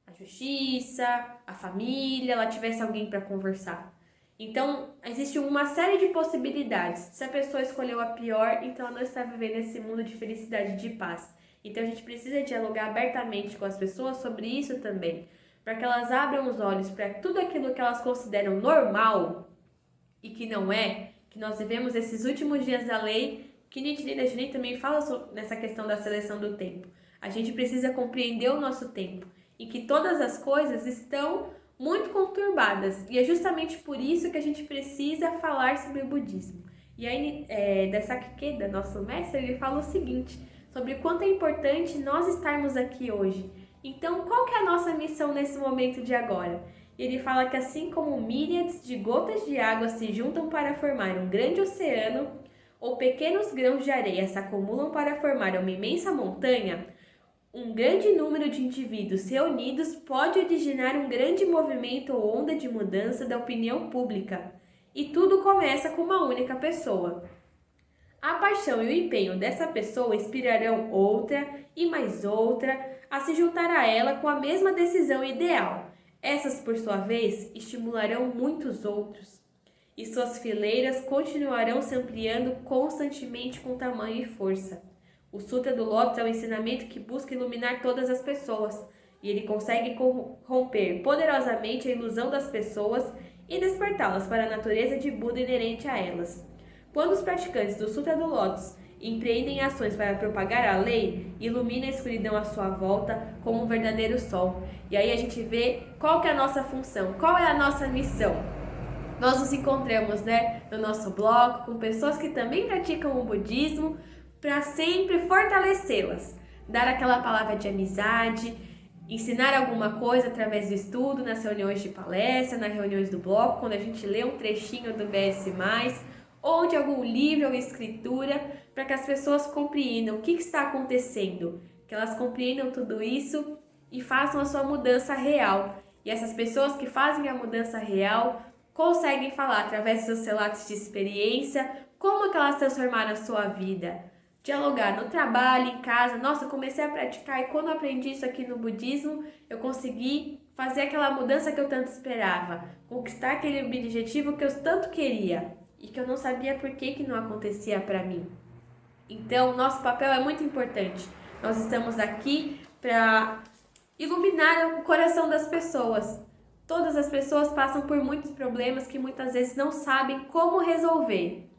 A justiça, a família, ela tivesse alguém para conversar. Então, existe uma série de possibilidades. Se a pessoa escolheu a pior, então ela não está vivendo esse mundo de felicidade e de paz. Então, a gente precisa dialogar abertamente com as pessoas sobre isso também, para que elas abram os olhos para tudo aquilo que elas consideram normal e que não é, que nós vivemos esses últimos dias da lei, que Nichiren Daishonin também fala nessa questão da seleção do tempo. A gente precisa compreender o nosso tempo e que todas as coisas estão muito conturbadas. E é justamente por isso que a gente precisa falar sobre o budismo. E aí, Daisaki Ikeda, nosso mestre, ele fala o seguinte, sobre o quanto é importante nós estarmos aqui hoje. Então, qual que é a nossa missão nesse momento de agora? E ele fala que assim como míriades de gotas de água se juntam para formar um grande oceano, ou pequenos grãos de areia se acumulam para formar uma imensa montanha, um grande número de indivíduos reunidos pode originar um grande movimento ou onda de mudança da opinião pública. E tudo começa com uma única pessoa. A paixão e o empenho dessa pessoa inspirarão outra e mais outra a se juntar a ela com a mesma decisão ideal. Essas, por sua vez, estimularão muitos outros. E suas fileiras continuarão se ampliando constantemente com tamanho e força. O Sutra do Lótus é um ensinamento que busca iluminar todas as pessoas, e ele consegue romper poderosamente a ilusão das pessoas e despertá-las para a natureza de Buda inerente a elas. Quando os praticantes do Sutra do Lótus empreendem ações para propagar a lei, ilumina a escuridão à sua volta como um verdadeiro sol. E aí a gente vê qual que é a nossa função, qual é a nossa missão. Nós nos encontramos, né, no nosso bloco com pessoas que também praticam o budismo, para sempre fortalecê-las, dar aquela palavra de amizade, ensinar alguma coisa através do estudo, nas reuniões de palestra, nas reuniões do bloco, quando a gente lê um trechinho do BS+, ou de algum livro ou escritura, para que as pessoas compreendam o que está acontecendo, que elas compreendam tudo isso e façam a sua mudança real. E essas pessoas que fazem a mudança real conseguem falar através dos seus relatos de experiência como que elas transformaram a sua vida. Dialogar no trabalho, em casa. Nossa, eu comecei a praticar e quando eu aprendi isso aqui no budismo, eu consegui fazer aquela mudança que eu tanto esperava, conquistar aquele objetivo que eu tanto queria e que eu não sabia por que não acontecia para mim. Então, nosso papel é muito importante. Nós estamos aqui para iluminar o coração das pessoas. Todas as pessoas passam por muitos problemas que muitas vezes não sabem como resolver.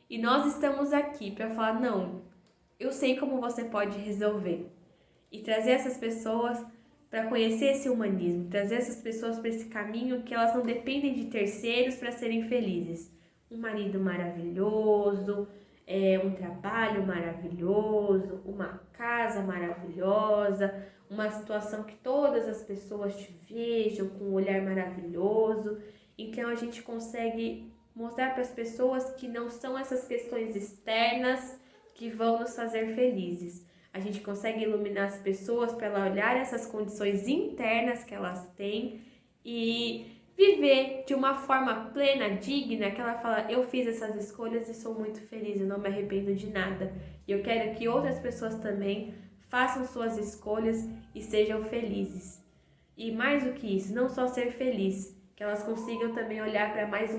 E nós estamos aqui para falar, não, eu sei como você pode resolver. E trazer essas pessoas para conhecer esse humanismo, trazer essas pessoas para esse caminho que elas não dependem de terceiros para serem felizes. Um marido maravilhoso, um trabalho maravilhoso, uma casa maravilhosa, uma situação que todas as pessoas te vejam com um olhar maravilhoso. Então a gente consegue mostrar para as pessoas que não são essas questões externas que vão nos fazer felizes. A gente consegue iluminar as pessoas para elas olhar essas condições internas que elas têm e viver de uma forma plena, digna, que ela fala, eu fiz essas escolhas e sou muito feliz, eu não me arrependo de nada. E eu quero que outras pessoas também façam suas escolhas e sejam felizes. E mais do que isso, não só ser feliz, que elas consigam também olhar para mais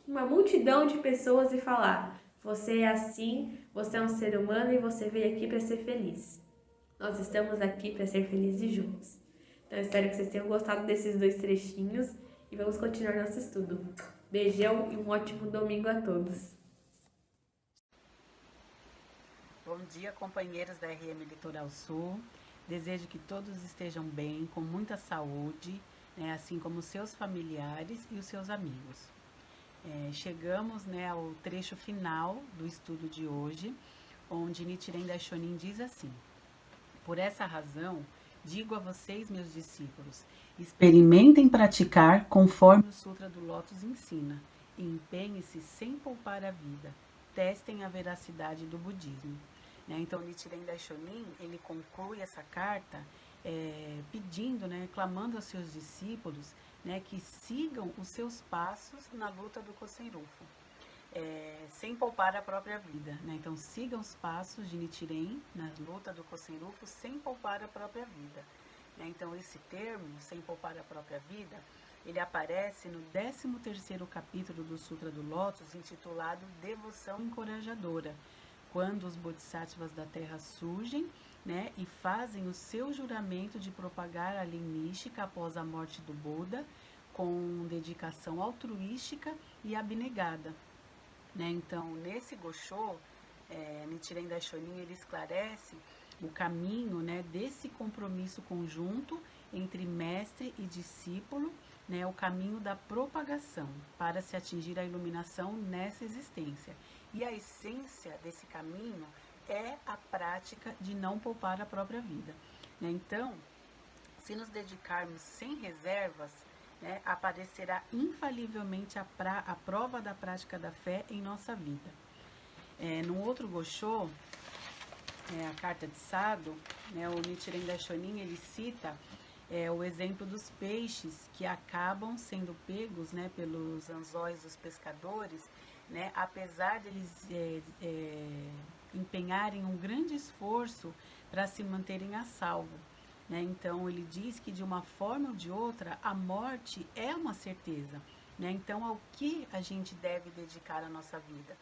uma multidão de pessoas e falar, você é assim, você é um ser humano e você veio aqui para ser feliz. Nós estamos aqui para ser felizes juntos. Então, eu espero que vocês tenham gostado desses 2 trechinhos e vamos continuar nosso estudo. Beijão e um ótimo domingo a todos. Bom dia, companheiros da RM Litoral Sul. Desejo que todos estejam bem, com muita saúde, né, assim como seus familiares e os seus amigos. Chegamos, né, ao trecho final do estudo de hoje, onde Nichiren Daishonin diz assim: por essa razão, digo a vocês, meus discípulos, experimentem praticar conforme o Sutra do Lótus ensina, e empenhem-se sem poupar a vida, testem a veracidade do budismo. Então, Nichiren Daishonin, ele conclui essa carta pedindo, clamando aos seus discípulos, que sigam os seus passos na luta do Kosen Rufu, sem poupar a própria vida. Então, sigam os passos de Nichiren na luta do Kosen Rufu sem poupar a própria vida. Então, esse termo, sem poupar a própria vida, ele aparece no 13º capítulo do Sutra do Lótus, intitulado Devoção Encorajadora, quando os Bodhisattvas da Terra surgem, e fazem o seu juramento de propagar a lei mística após a morte do Buda, com dedicação altruística e abnegada. Então, nesse Gosho, Nichiren Daishonin, ele esclarece o caminho, desse compromisso conjunto entre mestre e discípulo, o caminho da propagação para se atingir a iluminação nessa existência. E a essência desse caminho é a prática de não poupar a própria vida. Então, se nos dedicarmos sem reservas, aparecerá infalivelmente a prova da prática da fé em nossa vida. No outro Gosho, a carta de Sado, o Nichiren Daishonin, ele cita o exemplo dos peixes que acabam sendo pegos, pelos anzóis dos pescadores, apesar de eles empenharem um grande esforço para se manterem a salvo. Então, ele diz que de uma forma ou de outra, a morte é uma certeza. Então, ao que a gente deve dedicar a nossa vida?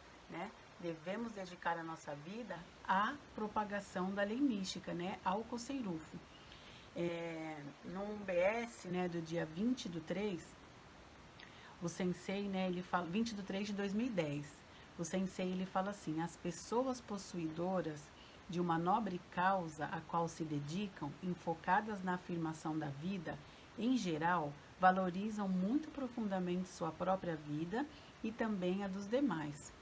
Devemos dedicar a nossa vida à propagação da lei mística, ao Kosen Rufu. No UBS, do dia 20/3, o Sensei, ele fala, 20/3 de 2010, o Sensei, ele fala assim: as pessoas possuidoras de uma nobre causa a qual se dedicam, enfocadas na afirmação da vida, em geral, valorizam muito profundamente sua própria vida e também a dos demais.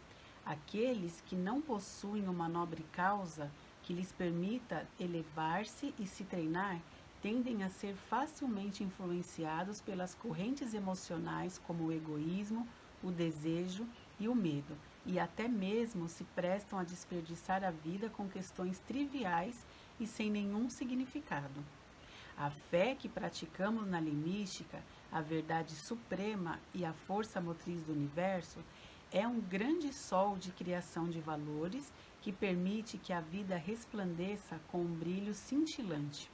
Aqueles que não possuem uma nobre causa que lhes permita elevar-se e se treinar, tendem a ser facilmente influenciados pelas correntes emocionais como o egoísmo, o desejo e o medo, e até mesmo se prestam a desperdiçar a vida com questões triviais e sem nenhum significado. A fé que praticamos na lei mística, a verdade suprema e a força motriz do universo, é um grande sol de criação de valores que permite que a vida resplandeça com um brilho cintilante.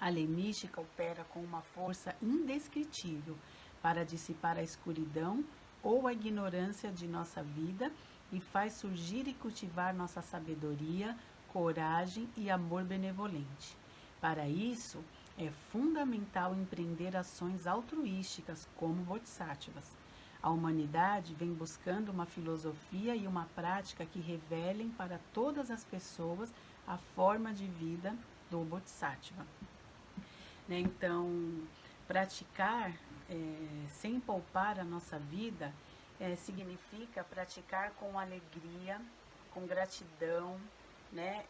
A lei mística opera com uma força indescritível para dissipar a escuridão ou a ignorância de nossa vida e faz surgir e cultivar nossa sabedoria, coragem e amor benevolente. Para isso, é fundamental empreender ações altruísticas como Bodhisattvas. A humanidade vem buscando uma filosofia e uma prática que revelem para todas as pessoas a forma de vida do Bodhisattva. Então, praticar sem poupar a nossa vida significa praticar com alegria, com gratidão, né?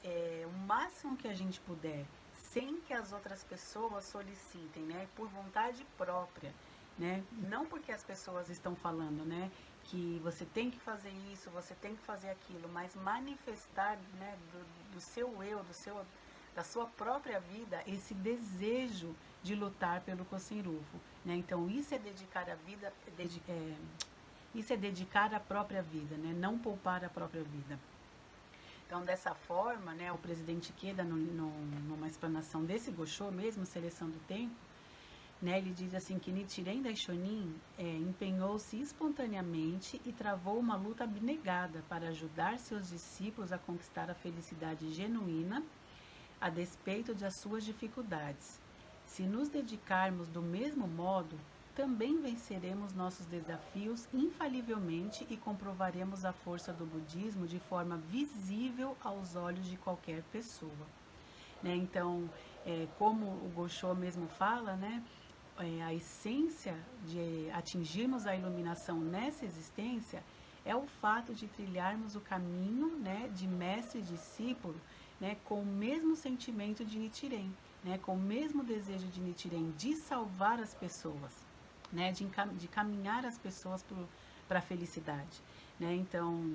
O máximo que a gente puder, sem que as outras pessoas solicitem, né? Por vontade própria, né? Não porque as pessoas estão falando, né? Que você tem que fazer isso, você tem que fazer aquilo, mas manifestar, né? Do seu eu, da sua própria vida, esse desejo de lutar pelo Cocenrufo, né? Então isso é dedicar a vida, isso é dedicar a própria vida, né? Não poupar a própria vida. Então, dessa forma, né, o presidente Ikeda, numa explanação desse Gosho mesmo, Seleção do Tempo, né, ele diz assim que Nichiren Daishonin empenhou-se espontaneamente e travou uma luta abnegada para ajudar seus discípulos a conquistar a felicidade genuína, a despeito de as suas dificuldades. Se nos dedicarmos do mesmo modo, também venceremos nossos desafios infalivelmente e comprovaremos a força do budismo de forma visível aos olhos de qualquer pessoa. Né? Então, como o Gosho mesmo fala, né? A essência de atingirmos a iluminação nessa existência é o fato de trilharmos o caminho, né, de mestre e discípulo, né, com o mesmo sentimento de Nichiren, né, com o mesmo desejo de Nichiren de salvar as pessoas, né, de caminhar as pessoas para a felicidade, né? Então,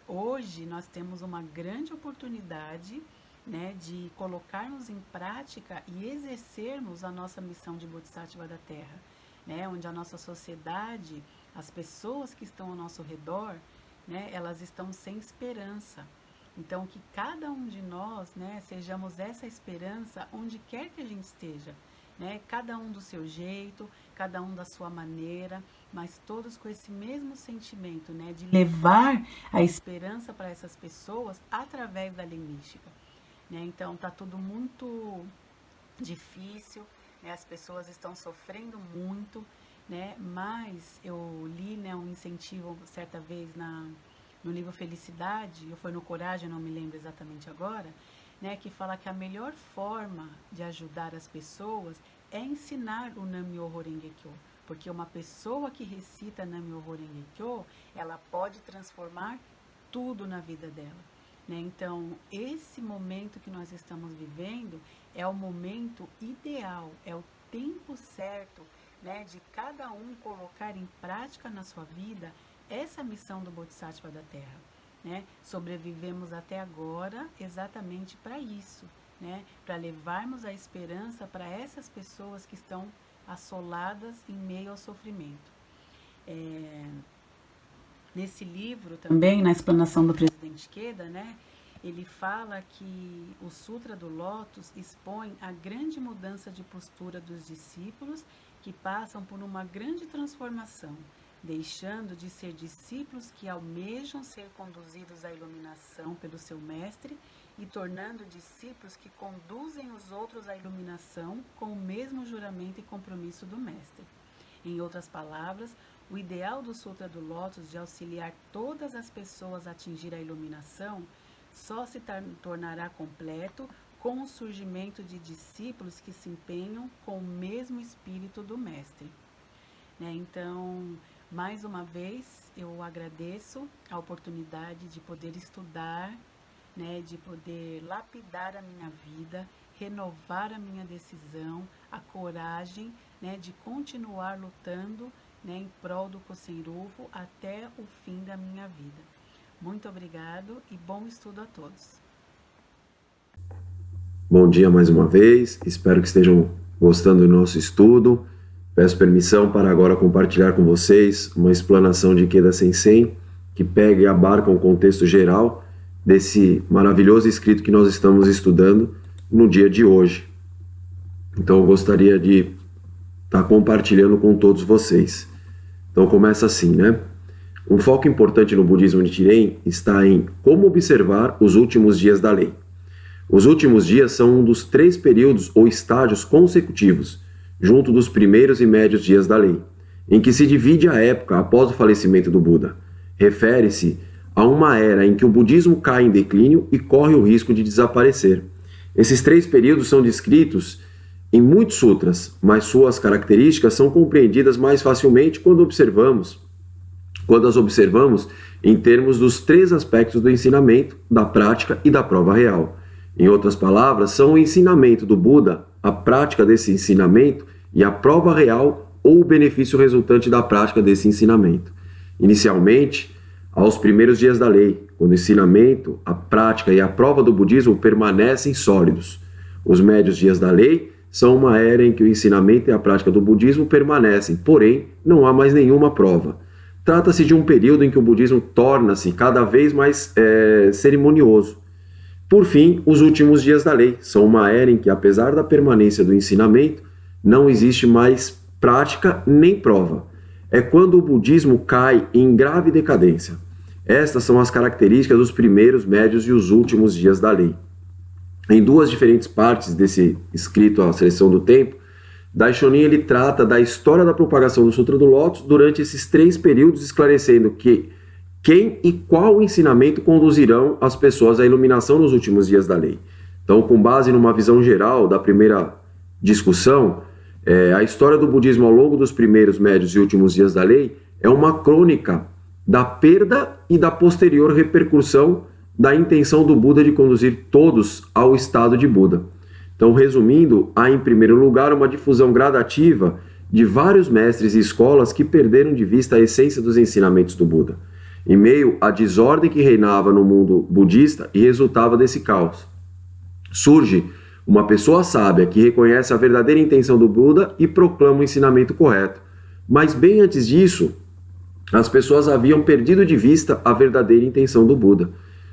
hoje nós temos uma grande oportunidade, né, de colocarmos em prática e exercermos a nossa missão de Bodhisattva da Terra, né, onde a nossa sociedade, as pessoas que estão ao nosso redor, né, elas estão sem esperança. Então, que cada um de nós, né, sejamos essa esperança onde quer que a gente esteja, né, cada um do seu jeito, cada um da sua maneira, mas todos com esse mesmo sentimento, né, de levar a esperança para essas pessoas através da lei mística. Né? Então, está tudo muito difícil, né, as pessoas estão sofrendo muito, né, mas eu li, né, um incentivo certa vez no livro Felicidade, ou foi no Coragem, não me lembro exatamente agora, né, que fala que a melhor forma de ajudar as pessoas é ensinar o Nam-myoho Renge-kyo, porque uma pessoa que recita Nam-myoho Renge-kyo, ela pode transformar tudo na vida dela. Né? Então, esse momento que nós estamos vivendo é o momento ideal, é o tempo certo, né, de cada um colocar em prática na sua vida essa missão do Bodhisattva da Terra. Né? Sobrevivemos até agora exatamente para isso, né? Para levarmos a esperança para essas pessoas que estão assoladas em meio ao sofrimento. Nesse livro também, na explanação do presidente Ikeda, né, ele fala que o Sutra do Lótus expõe a grande mudança de postura dos discípulos que passam por uma grande transformação, deixando de ser discípulos que almejam ser conduzidos à iluminação pelo seu mestre e tornando discípulos que conduzem os outros à iluminação com o mesmo juramento e compromisso do mestre. Em outras palavras, o ideal do Sutra do Lótus de auxiliar todas as pessoas a atingir a iluminação só se tornará completo com o surgimento de discípulos que se empenham com o mesmo espírito do mestre. Né? Então, mais uma vez, eu agradeço a oportunidade de poder estudar, né, de poder lapidar a minha vida, renovar a minha decisão, a coragem, né, de continuar lutando, né, em prol do Cocenrufo até o fim da minha vida. Muito obrigado e bom estudo a todos. Bom dia mais uma vez, espero que estejam gostando do nosso estudo. Peço permissão para agora compartilhar com vocês uma explanação de Ikeda Sensei que pega e abarca um contexto geral desse maravilhoso escrito que nós estamos estudando no dia de hoje. Então eu gostaria de estar compartilhando com todos vocês. Então começa assim, né? Um foco importante no budismo Nichiren está em como observar os últimos dias da lei. Os últimos dias são um dos 3 períodos ou estágios consecutivos, junto dos primeiros e médios dias da lei, em que se divide a época após o falecimento do Buda. Refere-se a uma era em que o budismo cai em declínio e corre o risco de desaparecer. Esses 3 períodos são descritos em muitos sutras, mas suas características são compreendidas mais facilmente quando observamos quando as observamos em termos dos 3 aspectos do ensinamento, da prática e da prova real. Em outras palavras, são o ensinamento do Buda, a prática desse ensinamento e a prova real ou o benefício resultante da prática desse ensinamento. Inicialmente, aos primeiros dias da lei, quando o ensinamento, a prática e a prova do budismo permanecem sólidos. Os médios dias da lei são uma era em que o ensinamento e a prática do budismo permanecem, porém, não há mais nenhuma prova. Trata-se de um período em que o budismo torna-se cada vez mais cerimonioso. Por fim, os últimos dias da lei são uma era em que, apesar da permanência do ensinamento, não existe mais prática nem prova. É quando o budismo cai em grave decadência. Estas são as características dos primeiros, médios e os últimos dias da lei. Em 2 diferentes partes desse escrito A Seleção do Tempo, Daishonin ele trata da história da propagação do Sutra do Lótus durante esses 3 períodos, esclarecendo que quem e qual ensinamento conduzirão as pessoas à iluminação nos últimos dias da lei. Então, com base numa visão geral da primeira discussão, a história do budismo ao longo dos primeiros, médios e últimos dias da lei é uma crônica da perda e da posterior repercussão da intenção do Buda de conduzir todos ao estado de Buda. Então, resumindo, há em primeiro lugar uma difusão gradativa de vários mestres e escolas que perderam de vista a essência dos ensinamentos do Buda, em meio à desordem que reinava no mundo budista e resultava desse caos. Surge uma pessoa sábia que reconhece a verdadeira intenção do Buda e proclama o ensinamento correto. Mas bem antes disso, as pessoas haviam perdido de vista a verdadeira intenção do Buda.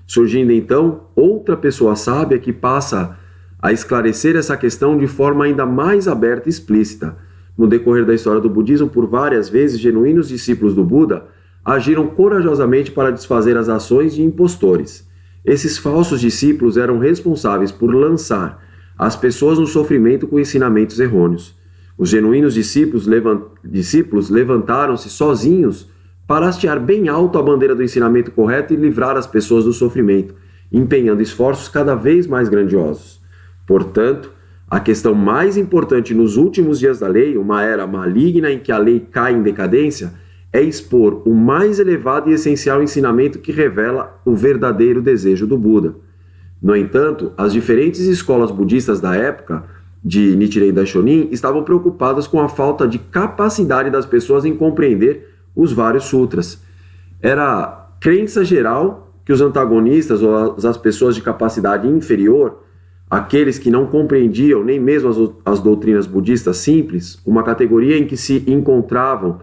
Surgindo então outra pessoa sábia que passa a esclarecer essa questão de forma ainda mais aberta e explícita. No decorrer da história do budismo, por várias vezes, genuínos discípulos do Buda agiram corajosamente para desfazer as ações de impostores. Esses falsos discípulos eram responsáveis por lançar as pessoas no sofrimento com ensinamentos errôneos. Os genuínos discípulos levantaram-se sozinhos para hastear bem alto a bandeira do ensinamento correto e livrar as pessoas do sofrimento, empenhando esforços cada vez mais grandiosos. Portanto, a questão mais importante nos últimos dias da lei, uma era maligna em que a lei cai em decadência, é expor o mais elevado e essencial ensinamento que revela o verdadeiro desejo do Buda. No entanto, as diferentes escolas budistas da época de Nichiren Daishonin estavam preocupadas com a falta de capacidade das pessoas em compreender os vários sutras. Era crença geral que os antagonistas ou as pessoas de capacidade inferior, aqueles que não compreendiam nem mesmo as doutrinas budistas simples, uma categoria em que se encontravam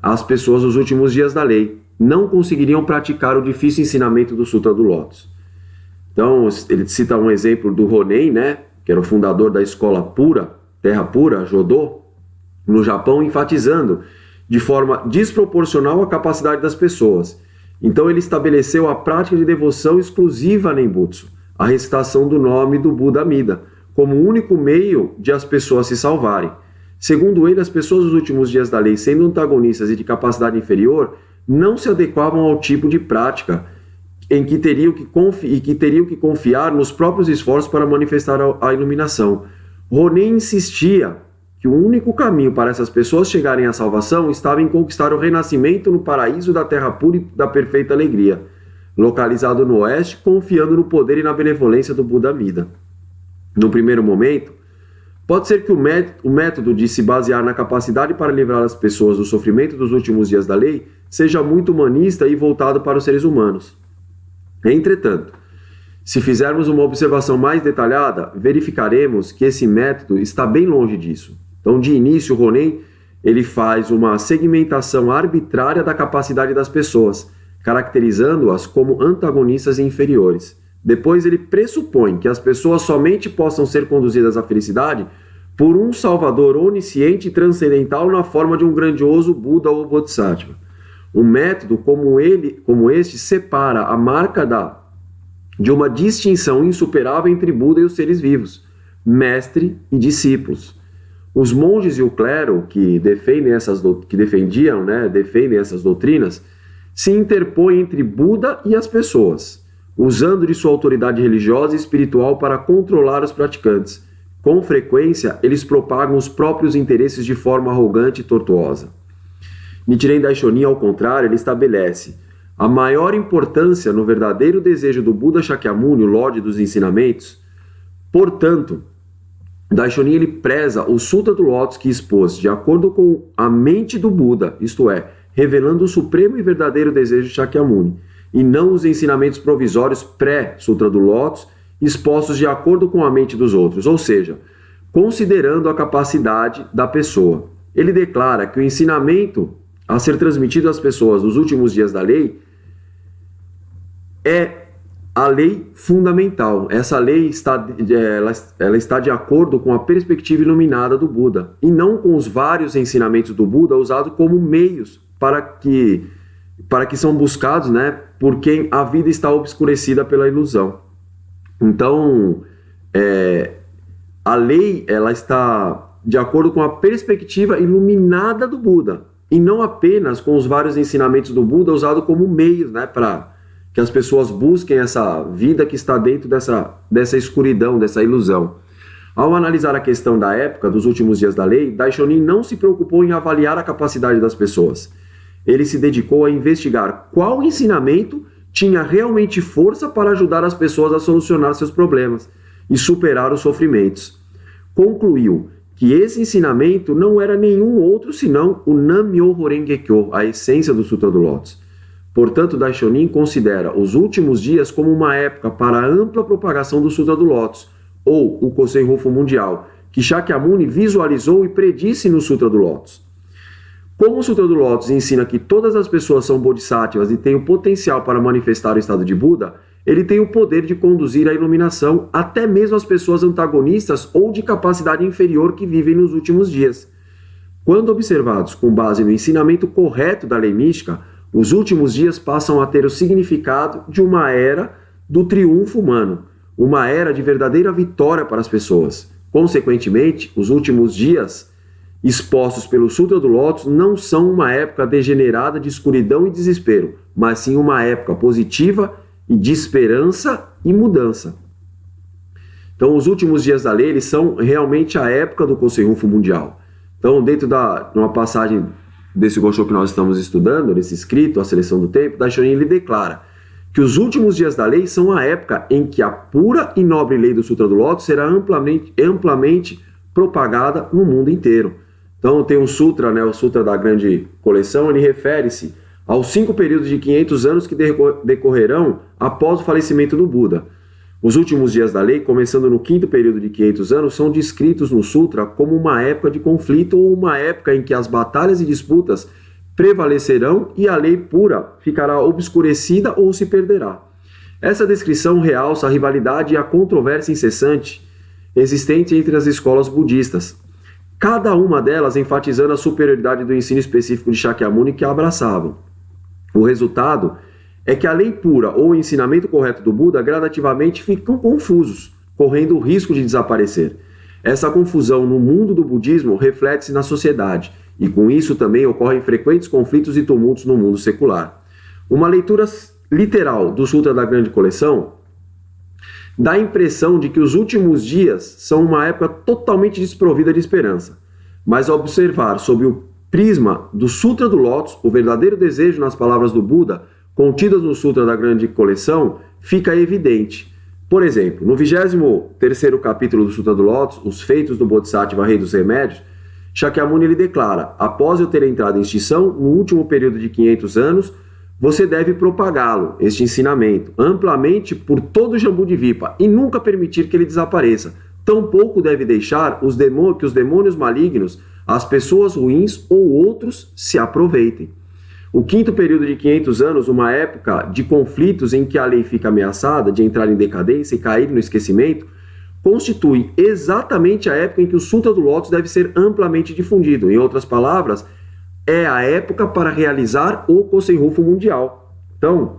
as pessoas dos últimos dias da lei, não conseguiriam praticar o difícil ensinamento do Sutra do Lótus. Então, ele cita um exemplo do Honen, que era o fundador da escola pura, terra pura, Jodô, no Japão, enfatizando de forma desproporcional a capacidade das pessoas. Então, ele estabeleceu a prática de devoção exclusiva a Nembutsu, a recitação do nome do Buda Amida, como o único meio de as pessoas se salvarem. Segundo ele, as pessoas dos últimos dias da lei, sendo antagonistas e de capacidade inferior, não se adequavam ao tipo de prática em que teriam que confiar nos próprios esforços para manifestar a iluminação. Honen insistia que o único caminho para essas pessoas chegarem à salvação estava em conquistar o renascimento no paraíso da terra pura e da perfeita alegria, localizado no oeste, confiando no poder e na benevolência do Buda Amida. No primeiro momento, pode ser que o método de se basear na capacidade para livrar as pessoas do sofrimento dos últimos dias da lei seja muito humanista e voltado para os seres humanos. Entretanto, se fizermos uma observação mais detalhada, verificaremos que esse método está bem longe disso. Então, de início, Honen ele faz uma segmentação arbitrária da capacidade das pessoas, caracterizando-as como antagonistas e inferiores. Depois, ele pressupõe que as pessoas somente possam ser conduzidas à felicidade por um salvador onisciente e transcendental na forma de um grandioso Buda ou Bodhisattva. Um método como este separa a marca de uma distinção insuperável entre Buda e os seres vivos, mestre e discípulos. Os monges e o clero que defendem essas doutrinas se interpõem entre Buda e as pessoas, usando de sua autoridade religiosa e espiritual para controlar os praticantes. Com frequência, eles propagam os próprios interesses de forma arrogante e tortuosa. Nichiren Daishonin, ao contrário, ele estabelece a maior importância no verdadeiro desejo do Buda Shakyamuni, o Lorde dos Ensinamentos. Portanto, Daishonin ele preza o Sutra do Lótus que expôs de acordo com a mente do Buda, isto é, revelando o supremo e verdadeiro desejo de Shakyamuni, e não os ensinamentos provisórios pré-Sutra do Lótus, expostos de acordo com a mente dos outros, ou seja, considerando a capacidade da pessoa. Ele declara que o ensinamento a ser transmitido às pessoas nos últimos dias da lei é a lei fundamental. Essa lei ela está de acordo com a perspectiva iluminada do Buda, e não com os vários ensinamentos do Buda usados como meios para que são buscados, né, por quem a vida está obscurecida pela ilusão. Então, a lei ela está de acordo com a perspectiva iluminada do Buda, e não apenas com os vários ensinamentos do Buda usados como meios, né, para que as pessoas busquem essa vida que está dentro dessa escuridão, dessa ilusão. Ao analisar a questão da época dos últimos dias da lei, Daishonin não se preocupou em avaliar a capacidade das pessoas. Ele se dedicou a investigar qual ensinamento tinha realmente força para ajudar as pessoas a solucionar seus problemas e superar os sofrimentos. Concluiu que esse ensinamento não era nenhum outro senão o Nam-myoho Renge-kyo, a essência do Sutra do Lótus. Portanto, Daishonin considera os últimos dias como uma época para a ampla propagação do Sutra do Lótus, ou o Kosen Rufu Mundial, que Shakyamuni visualizou e predisse no Sutra do Lótus. Como o Sutra do Lótus ensina que todas as pessoas são bodhisattvas e têm o potencial para manifestar o estado de Buda, ele tem o poder de conduzir à iluminação até mesmo as pessoas antagonistas ou de capacidade inferior que vivem nos últimos dias. Quando observados com base no ensinamento correto da lei mística, os últimos dias passam a ter o significado de uma era do triunfo humano, uma era de verdadeira vitória para as pessoas. Consequentemente, os últimos dias expostos pelo Sutra do Lótus não são uma época degenerada de escuridão e desespero, mas sim uma época positiva e de esperança e mudança. Então, os últimos dias da lei eles são realmente a época do Kosen Rufu Mundial. Então, dentro de uma passagem desse Gosho que nós estamos estudando, nesse escrito, A Seleção do Tempo, Daishonin ele declara que os últimos dias da lei são a época em que a pura e nobre lei do Sutra do Lótus será amplamente propagada no mundo inteiro. Então tem um sutra, né, o Sutra da Grande Coleção, ele refere-se aos 5 períodos de 500 anos que decorrerão após o falecimento do Buda. Os últimos dias da lei, começando no 5º período de 500 anos, são descritos no Sutra como uma época de conflito ou uma época em que as batalhas e disputas prevalecerão e a lei pura ficará obscurecida ou se perderá. Essa descrição realça a rivalidade e a controvérsia incessante existente entre as escolas budistas, cada uma delas enfatizando a superioridade do ensino específico de Shakyamuni que a abraçavam. O resultado é que a lei pura ou o ensinamento correto do Buda gradativamente ficam confusos, correndo o risco de desaparecer. Essa confusão no mundo do budismo reflete-se na sociedade, e com isso também ocorrem frequentes conflitos e tumultos no mundo secular. Uma leitura literal do Sutra da Grande Coleção dá a impressão de que os últimos dias são uma época totalmente desprovida de esperança, mas ao observar sob o prisma do Sutra do Lótus, o verdadeiro desejo nas palavras do Buda, contidas no Sutra da Grande Coleção, fica evidente. Por exemplo, no 23º capítulo do Sutra do Lótus, Os Feitos do Bodhisattva Rei dos Remédios, Shakyamuni ele declara: após eu ter entrado em extinção, no último período de 500 anos, você deve propagá-lo, este ensinamento, amplamente por todo o Jambudvipa e nunca permitir que ele desapareça. Tampouco deve deixar que os demônios malignos, as pessoas ruins ou outros se aproveitem. O 5º período de 500 anos, uma época de conflitos em que a lei fica ameaçada de entrar em decadência e cair no esquecimento, constitui exatamente a época em que o Sutra do Lótus deve ser amplamente difundido. Em outras palavras, é a época para realizar o Kosen Rufu Mundial. Então,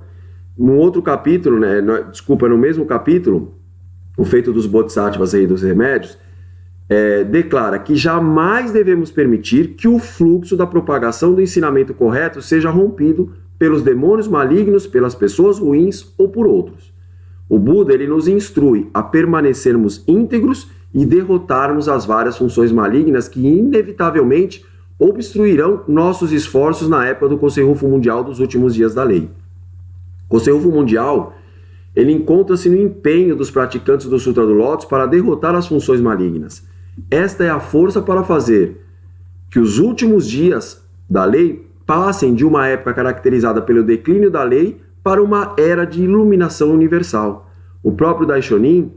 no outro capítulo, no mesmo capítulo, O Feito dos Bodhisattvas Rei dos Remédios, declara que jamais devemos permitir que o fluxo da propagação do ensinamento correto seja rompido pelos demônios malignos, pelas pessoas ruins ou por outros. O Buda ele nos instrui a permanecermos íntegros e derrotarmos as várias funções malignas que inevitavelmente obstruirão nossos esforços na época do Conselho Rufo Mundial dos últimos dias da lei. O Conselho Rufo Mundial, ele encontra-se no empenho dos praticantes do Sutra do Lótus para derrotar as funções malignas. Esta é a força para fazer que os últimos dias da lei passem de uma época caracterizada pelo declínio da lei para uma era de iluminação universal. O próprio Daishonin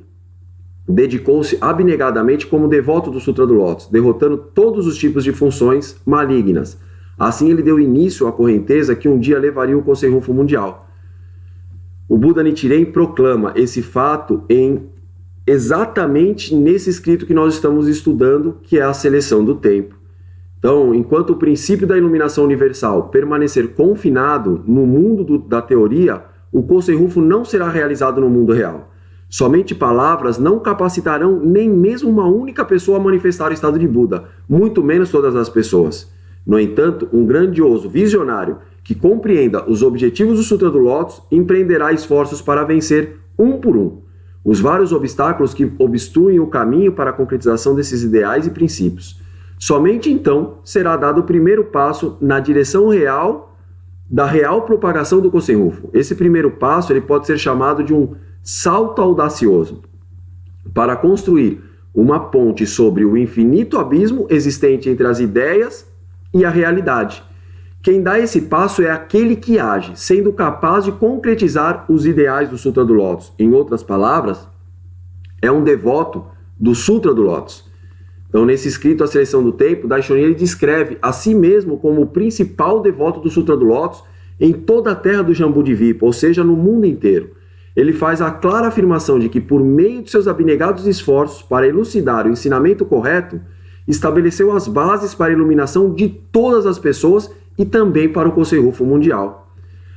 dedicou-se abnegadamente como devoto do Sutra do Lótus, derrotando todos os tipos de funções malignas. Assim ele deu início à correnteza que um dia levaria o Conselho Rufo Mundial. O Buda Nichiren proclama esse fato exatamente nesse escrito que nós estamos estudando, que é a Seleção do Tempo. Então, enquanto o princípio da iluminação universal permanecer confinado no mundo da teoria, o Conselho Rufo não será realizado no mundo real. Somente palavras não capacitarão nem mesmo uma única pessoa a manifestar o estado de Buda, muito menos todas as pessoas. No entanto, um grandioso visionário que compreenda os objetivos do Sutra do Lótus empreenderá esforços para vencer um por um os vários obstáculos que obstruem o caminho para a concretização desses ideais e princípios. Somente então será dado o primeiro passo na direção real da real propagação do Conselho Rufo. Esse primeiro passo ele pode ser chamado de um salto audacioso para construir uma ponte sobre o infinito abismo existente entre as ideias e a realidade. Quem dá esse passo é aquele que age, sendo capaz de concretizar os ideais do Sutra do Lótus. Em outras palavras, é um devoto do Sutra do Lótus. Então, nesse escrito A Seleção do Tempo, Daishonin ele descreve a si mesmo como o principal devoto do Sutra do Lótus em toda a terra do Jambudvipa, ou seja, no mundo inteiro. Ele faz a clara afirmação de que, por meio de seus abnegados esforços para elucidar o ensinamento correto, estabeleceu as bases para a iluminação de todas as pessoas e também para o Conselho Rufo Mundial.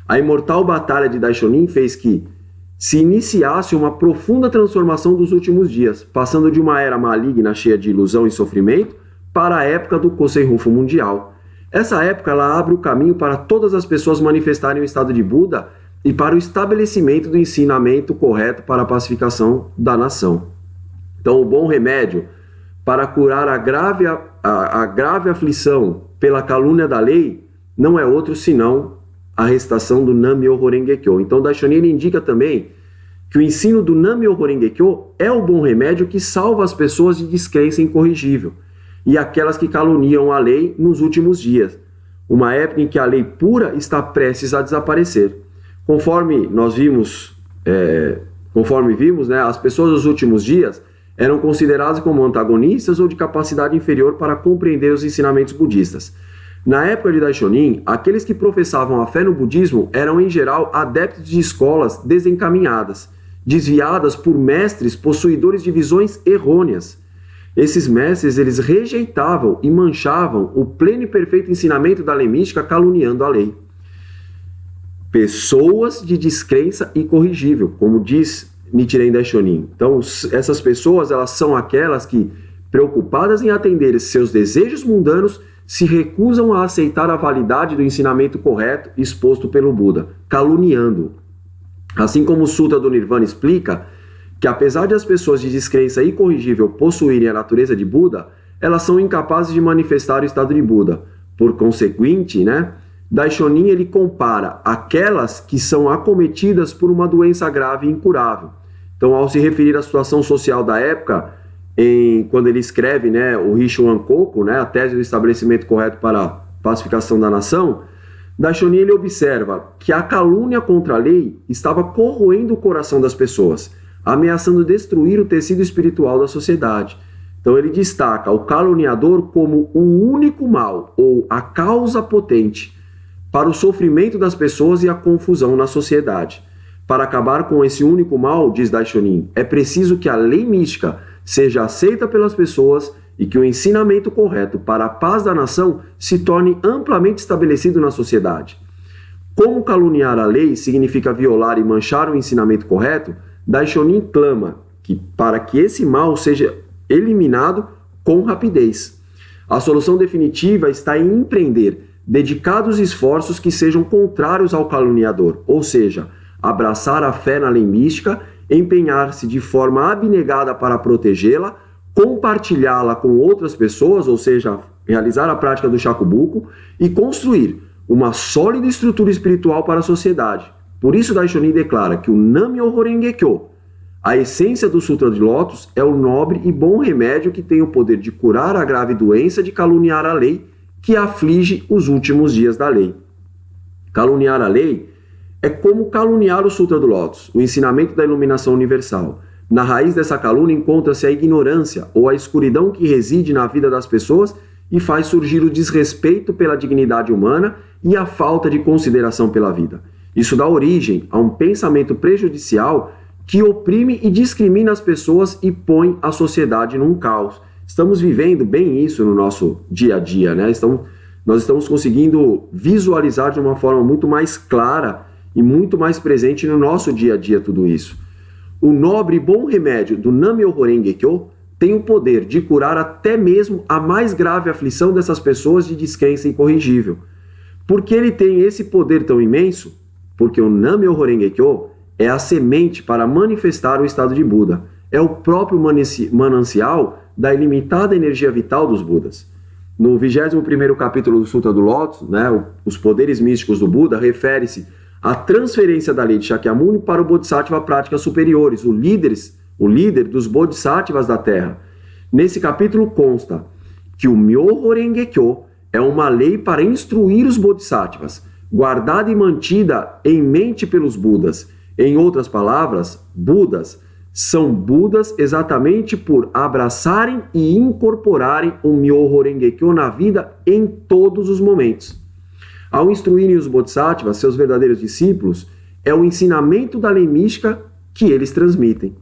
A imortal batalha de Daishonin fez que se iniciasse uma profunda transformação dos últimos dias, passando de uma era maligna cheia de ilusão e sofrimento para a época do Conselho Rufo Mundial. Essa época ela abre o caminho para todas as pessoas manifestarem o estado de Buda e para o estabelecimento do ensinamento correto para a pacificação da nação. Então, o bom remédio para curar a grave aflição pela calúnia da lei não é outro senão a recitação do Nam-myoho Renge-kyo. Então, Daishonin ele indica também que o ensino do Nam-myoho Renge-kyo é o bom remédio que salva as pessoas de descrença incorrigível e aquelas que caluniam a lei nos últimos dias, uma época em que a lei pura está prestes a desaparecer. Conforme vimos, as pessoas dos últimos dias eram consideradas como antagonistas ou de capacidade inferior para compreender os ensinamentos budistas. Na época de Daishonin, aqueles que professavam a fé no budismo eram, em geral, adeptos de escolas desencaminhadas, desviadas por mestres possuidores de visões errôneas. Esses mestres eles rejeitavam e manchavam o pleno e perfeito ensinamento da lei mística, caluniando a lei. Pessoas de descrença incorrigível, como diz Nichiren Daishonin. Então, essas pessoas elas são aquelas que, preocupadas em atender seus desejos mundanos, se recusam a aceitar a validade do ensinamento correto exposto pelo Buda, caluniando-o. Assim como o Sutra do Nirvana explica que, apesar de as pessoas de descrença incorrigível possuírem a natureza de Buda, elas são incapazes de manifestar o estado de Buda. Por conseguinte, Daishonin ele compara aquelas que são acometidas por uma doença grave e incurável. Então, ao se referir à situação social da época, quando ele escreve o Rishuan Koku, a tese do estabelecimento correto para a pacificação da nação, Daishonin ele observa que a calúnia contra a lei estava corroendo o coração das pessoas, ameaçando destruir o tecido espiritual da sociedade. Então ele destaca o caluniador como o único mal, ou a causa potente, para o sofrimento das pessoas e a confusão na sociedade. Para acabar com esse único mal, diz Daishonin, é preciso que a lei mística seja aceita pelas pessoas e que o ensinamento correto para a paz da nação se torne amplamente estabelecido na sociedade. Como caluniar a lei significa violar e manchar o ensinamento correto, Daishonin clama para que esse mal seja eliminado com rapidez. A solução definitiva está em empreender dedicados esforços que sejam contrários ao caluniador, ou seja, abraçar a fé na lei mística, empenhar-se de forma abnegada para protegê-la, compartilhá-la com outras pessoas, ou seja, realizar a prática do Shakubuku e construir uma sólida estrutura espiritual para a sociedade. Por isso, Daishonin declara que o Nam-myoho Renge-kyo, a essência do Sutra de Lótus, é o nobre e bom remédio que tem o poder de curar a grave doença de caluniar a lei que aflige os últimos dias da lei. Caluniar a lei é como caluniar o Sutra do Lótus, o ensinamento da iluminação universal. Na raiz dessa calúnia encontra-se a ignorância ou a escuridão que reside na vida das pessoas e faz surgir o desrespeito pela dignidade humana e a falta de consideração pela vida. Isso dá origem a um pensamento prejudicial que oprime e discrimina as pessoas e põe a sociedade num caos. Estamos vivendo bem isso no nosso dia a dia, né? Nós estamos conseguindo visualizar de uma forma muito mais clara e muito mais presente no nosso dia a dia tudo isso. O nobre e bom remédio do Nam-myoho Renge-kyo tem o poder de curar até mesmo a mais grave aflição dessas pessoas de descrença incorrigível. Por que ele tem esse poder tão imenso? Porque o Nam-myoho Renge-kyo é a semente para manifestar o estado de Buda. É o próprio manancial da ilimitada energia vital dos Budas. No 21º capítulo do Sutra do Lótus, né, os poderes místicos do Buda, refere-se à transferência da lei de Shakyamuni para o Bodhisattva práticas superiores, o líder dos Bodhisattvas da Terra. Nesse capítulo consta que o Myoho Renge-kyo é uma lei para instruir os Bodhisattvas, guardada e mantida em mente pelos Budas. Em outras palavras, Budas são Budas exatamente por abraçarem e incorporarem o Myoho Renge-kyo na vida em todos os momentos. Ao instruírem os Bodhisattvas, seus verdadeiros discípulos, é o ensinamento da lei mística que eles transmitem.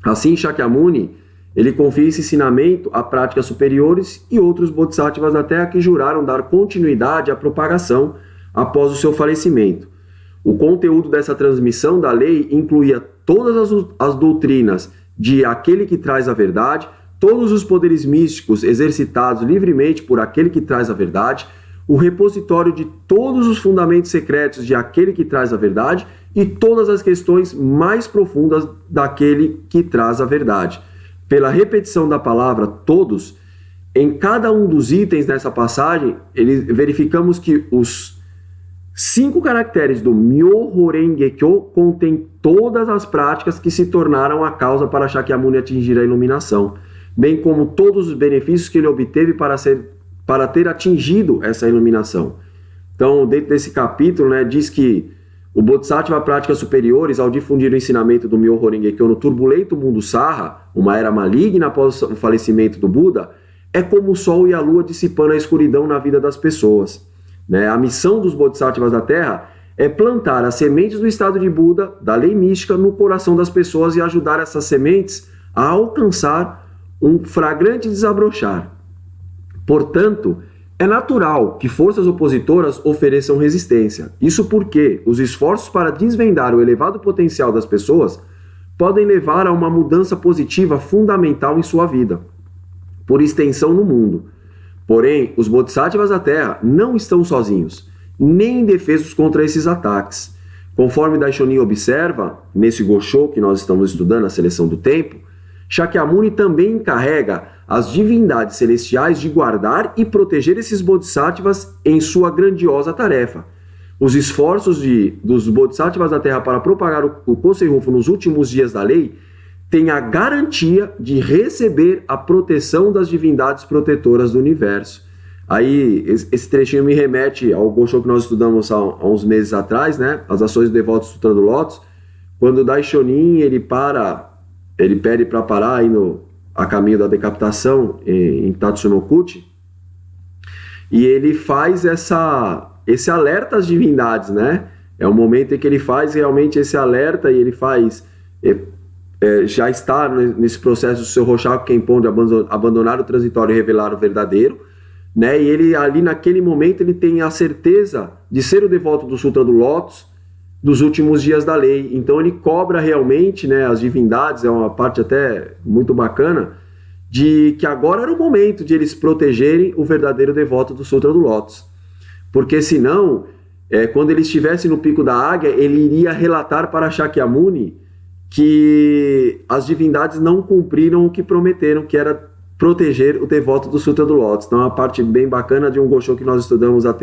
Assim, Shakyamuni, ele confia esse ensinamento a práticas superiores e outros Bodhisattvas da Terra que juraram dar continuidade à propagação após o seu falecimento. O conteúdo dessa transmissão da lei incluía todas as doutrinas de aquele que traz a verdade, todos os poderes místicos exercitados livremente por aquele que traz a verdade, o repositório de todos os fundamentos secretos de aquele que traz a verdade e todas as questões mais profundas daquele que traz a verdade. Pela repetição da palavra todos, em cada um dos itens dessa passagem, verificamos que os 5 caracteres do Myoho Renge-kyo contêm todas as práticas que se tornaram a causa para Shakyamuni atingir a iluminação, bem como todos os benefícios que ele obteve para ter atingido essa iluminação. Então, dentro desse capítulo, né, diz que o Bodhisattva práticas superiores, ao difundir o ensinamento do Myoho Renge-kyo no turbulento mundo Sarra, uma era maligna após o falecimento do Buda, é como o sol e a lua dissipando a escuridão na vida das pessoas. A missão dos Bodhisattvas da Terra é plantar as sementes do estado de Buda, da lei mística, no coração das pessoas e ajudar essas sementes a alcançar um flagrante desabrochar. Portanto, é natural que forças opositoras ofereçam resistência. Isso porque os esforços para desvendar o elevado potencial das pessoas podem levar a uma mudança positiva fundamental em sua vida, por extensão no mundo. Porém, os Bodhisattvas da Terra não estão sozinhos, nem indefesos contra esses ataques. Conforme Daishonin observa, nesse Gosho que nós estamos estudando, a seleção do tempo, Shakyamuni também encarrega as divindades celestiais de guardar e proteger esses Bodhisattvas em sua grandiosa tarefa. Os esforços dos Bodhisattvas da Terra para propagar o Kosei Rufu nos últimos dias da lei têm a garantia de receber a proteção das divindades protetoras do universo. Aí, esse trechinho me remete ao Gosho que nós estudamos há uns meses atrás, né? As ações do devoto Sutra do Lótus, quando o Daishonin ele pede para parar aí a caminho da decapitação em Tatsunokuchi, e ele faz esse alerta às divindades, né? É o momento em que ele faz realmente esse alerta, e ele faz... já está nesse processo do seu Roshaku Kenpon de abandonar o transitório e revelar o verdadeiro, né? E ele ali naquele momento ele tem a certeza de ser o devoto do Sutra do Lótus dos últimos dias da lei. Então ele cobra realmente, né, as divindades, é uma parte até muito bacana, de que agora era o momento de eles protegerem o verdadeiro devoto do Sutra do Lótus. Porque senão, quando ele estivesse no pico da águia, ele iria relatar para Shakyamuni que as divindades não cumpriram o que prometeram, que era proteger o devoto do Sutra do Lótus. Então é uma parte bem bacana de um Gosho que nós estudamos há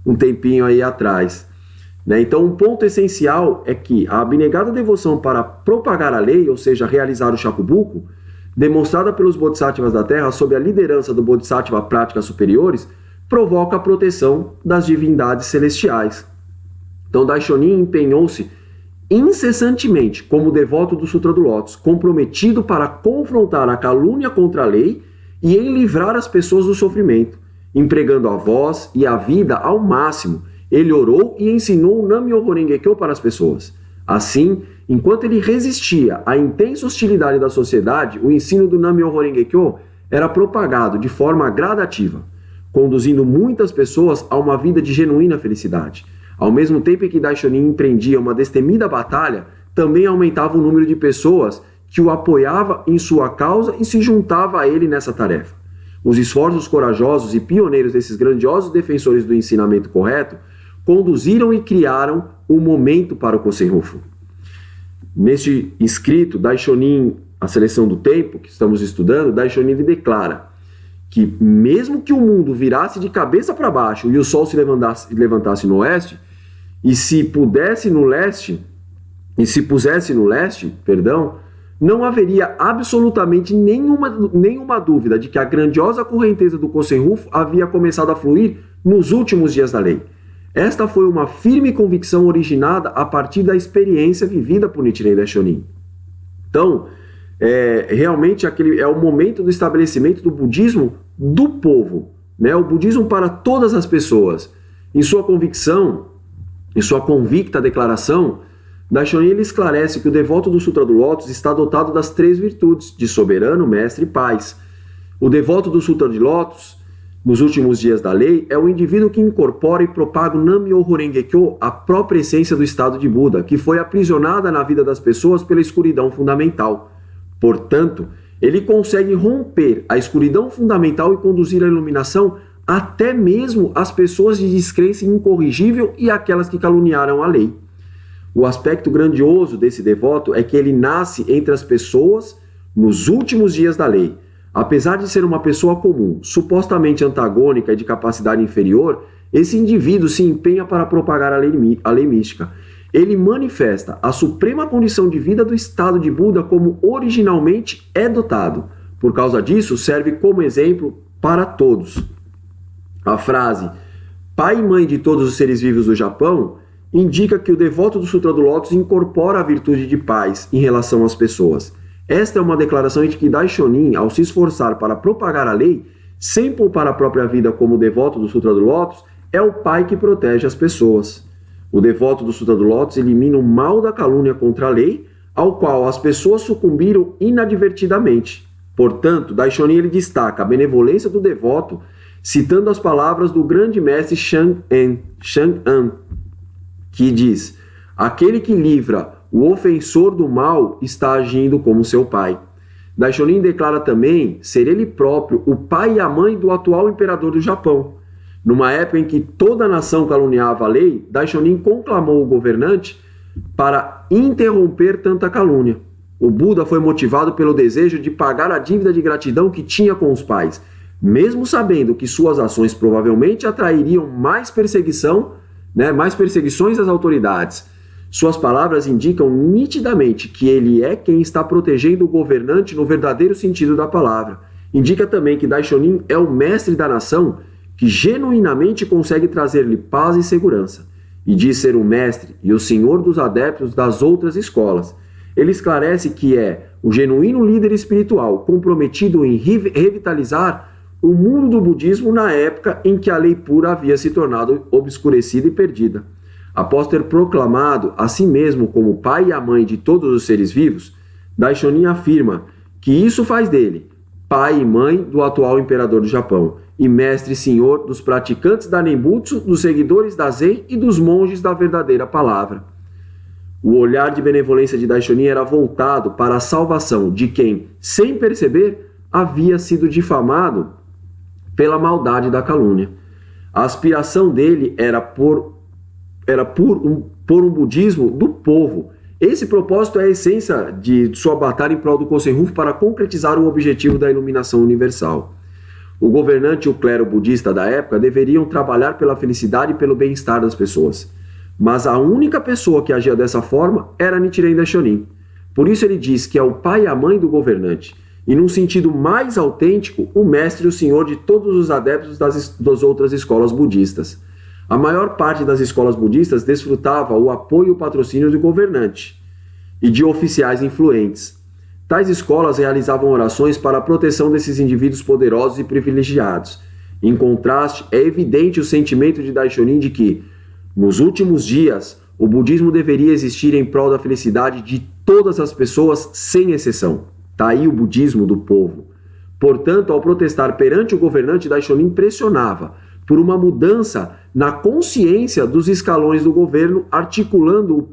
um tempinho aí atrás. Né? Então um ponto essencial é que a abnegada devoção para propagar a lei, ou seja, realizar o Shakubuku, demonstrada pelos Bodhisattvas da Terra sob a liderança do Bodhisattva práticas superiores, provoca a proteção das divindades celestiais. Então Daishonin empenhou-se incessantemente como devoto do Sutra do Lótus, comprometido para confrontar a calúnia contra a lei e em livrar as pessoas do sofrimento, empregando a voz e a vida ao máximo. Ele orou e ensinou o Nam-myoho Renge-kyo para as pessoas. Assim, enquanto ele resistia à intensa hostilidade da sociedade, o ensino do Nam-myoho Renge-kyo era propagado de forma gradativa, conduzindo muitas pessoas a uma vida de genuína felicidade. Ao mesmo tempo em que Daishonin empreendia uma destemida batalha, também aumentava o número de pessoas que o apoiava em sua causa e se juntava a ele nessa tarefa. Os esforços corajosos e pioneiros desses grandiosos defensores do ensinamento correto conduziram e criaram o momento para o Kosen-Rufu. Neste escrito, Daishonin, a seleção do tempo que estamos estudando, Daishonin declara que mesmo que o mundo virasse de cabeça para baixo e o sol se levantasse no oeste, e se pusesse no leste, não haveria absolutamente nenhuma dúvida de que a grandiosa correnteza do Kosen-Rufu havia começado a fluir nos últimos dias da lei. Esta foi uma firme convicção originada a partir da experiência vivida por Nichiren Daishonin. Então, realmente é o momento do estabelecimento do budismo do povo, né? O budismo para todas as pessoas. Em sua convicção, em sua convicta declaração, Daishonin ele esclarece que o devoto do Sutra do Lótus está dotado das 3 virtudes de soberano, mestre e paz. O devoto do Sutra de Lótus, nos últimos dias da lei, é o indivíduo que incorpora e propaga o Nam-myoho Renge-kyo, a própria essência do estado de Buda, que foi aprisionada na vida das pessoas pela escuridão fundamental. Portanto, ele consegue romper a escuridão fundamental e conduzir a iluminação até mesmo as pessoas de descrença incorrigível e aquelas que caluniaram a lei. O aspecto grandioso desse devoto é que ele nasce entre as pessoas nos últimos dias da lei. Apesar de ser uma pessoa comum, supostamente antagônica e de capacidade inferior, esse indivíduo se empenha para propagar a lei mística. Ele manifesta a suprema condição de vida do estado de Buda como originalmente é dotado. Por causa disso, serve como exemplo para todos. A frase pai e mãe de todos os seres vivos do Japão indica que o devoto do Sutra do Lótus incorpora a virtude de paz em relação às pessoas. Esta é uma declaração de que Daishonin, ao se esforçar para propagar a lei, sem poupar a própria vida como devoto do Sutra do Lótus, é o pai que protege as pessoas. O devoto do Sutra do Lótus elimina o mal da calúnia contra a lei, ao qual as pessoas sucumbiram inadvertidamente. Portanto, Daishonin ele destaca a benevolência do devoto, citando as palavras do grande mestre Chang'an, que diz: aquele que livra o ofensor do mal está agindo como seu pai. Daishonin declara também ser ele próprio o pai e a mãe do atual imperador do Japão. Numa época em que toda a nação caluniava a lei, Daishonin conclamou o governante para interromper tanta calúnia. O Buda foi motivado pelo desejo de pagar a dívida de gratidão que tinha com os pais, mesmo sabendo que suas ações provavelmente atrairiam mais perseguições às autoridades. Suas palavras indicam nitidamente que ele é quem está protegendo o governante no verdadeiro sentido da palavra. Indica também que Daishonin é o mestre da nação que genuinamente consegue trazer-lhe paz e segurança, e diz ser o mestre e o senhor dos adeptos das outras escolas. Ele esclarece que é o genuíno líder espiritual comprometido em revitalizar o mundo do budismo na época em que a lei pura havia se tornado obscurecida e perdida. Após ter proclamado a si mesmo como pai e a mãe de todos os seres vivos, Daishonin afirma que isso faz dele pai e mãe do atual imperador do Japão e mestre e senhor dos praticantes da Nembutsu, dos seguidores da Zen e dos monges da verdadeira palavra. O olhar de benevolência de Daishonin era voltado para a salvação de quem, sem perceber, havia sido difamado pela maldade da calúnia. A aspiração dele era por um budismo do povo, Esse propósito é a essência de sua batalha em prol do Kosen-Rufu para concretizar o objetivo da iluminação universal. O governante e o clero budista da época deveriam trabalhar pela felicidade e pelo bem-estar das pessoas. Mas a única pessoa que agia dessa forma era Nichiren Daishonin. Por isso ele diz que é o pai e a mãe do governante, e num sentido mais autêntico, o mestre e o senhor de todos os adeptos das outras escolas budistas. A maior parte das escolas budistas desfrutava o apoio e o patrocínio do governante e de oficiais influentes. Tais escolas realizavam orações para a proteção desses indivíduos poderosos e privilegiados. Em contraste, é evidente o sentimento de Daishonin de que, nos últimos dias, o budismo deveria existir em prol da felicidade de todas as pessoas, sem exceção. Está aí o budismo do povo. Portanto, ao protestar perante o governante, Daishonin pressionava por uma mudança na consciência dos escalões do governo, articulando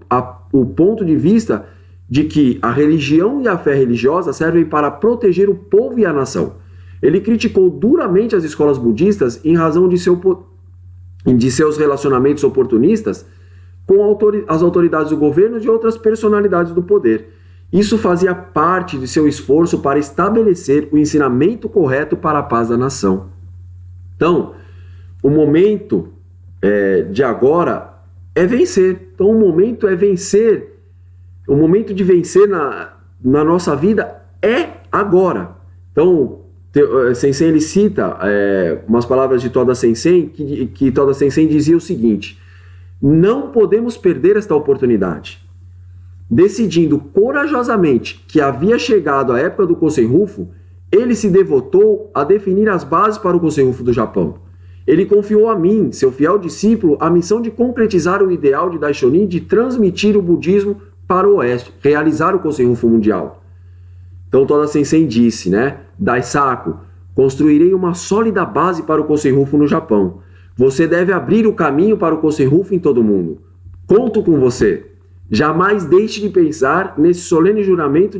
o ponto de vista de que a religião e a fé religiosa servem para proteger o povo e a nação. Ele criticou duramente as escolas budistas em razão de seus relacionamentos oportunistas com as autoridades do governo e de outras personalidades do poder. Isso fazia parte de seu esforço para estabelecer o ensinamento correto para a paz da nação. Então, o momento de agora é vencer. Então, o momento é vencer. O momento de vencer na nossa vida é agora. Então, Sensei ele cita umas palavras de Toda Sensei, que Toda Sensei dizia o seguinte: não podemos perder esta oportunidade. Decidindo corajosamente que havia chegado a época do Kosen-Rufu, ele se devotou a definir as bases para o Kosen-Rufu do Japão. Ele confiou a mim, seu fiel discípulo, a missão de concretizar o ideal de Daishonin de transmitir o budismo para o oeste, realizar o Kosen-Rufu mundial. Então Toda Sensei disse, Daisaku, construirei uma sólida base para o Kosen-Rufu no Japão. Você deve abrir o caminho para o Kosen-Rufu em todo o mundo. Conto com você. Jamais deixe de pensar nesse solene juramento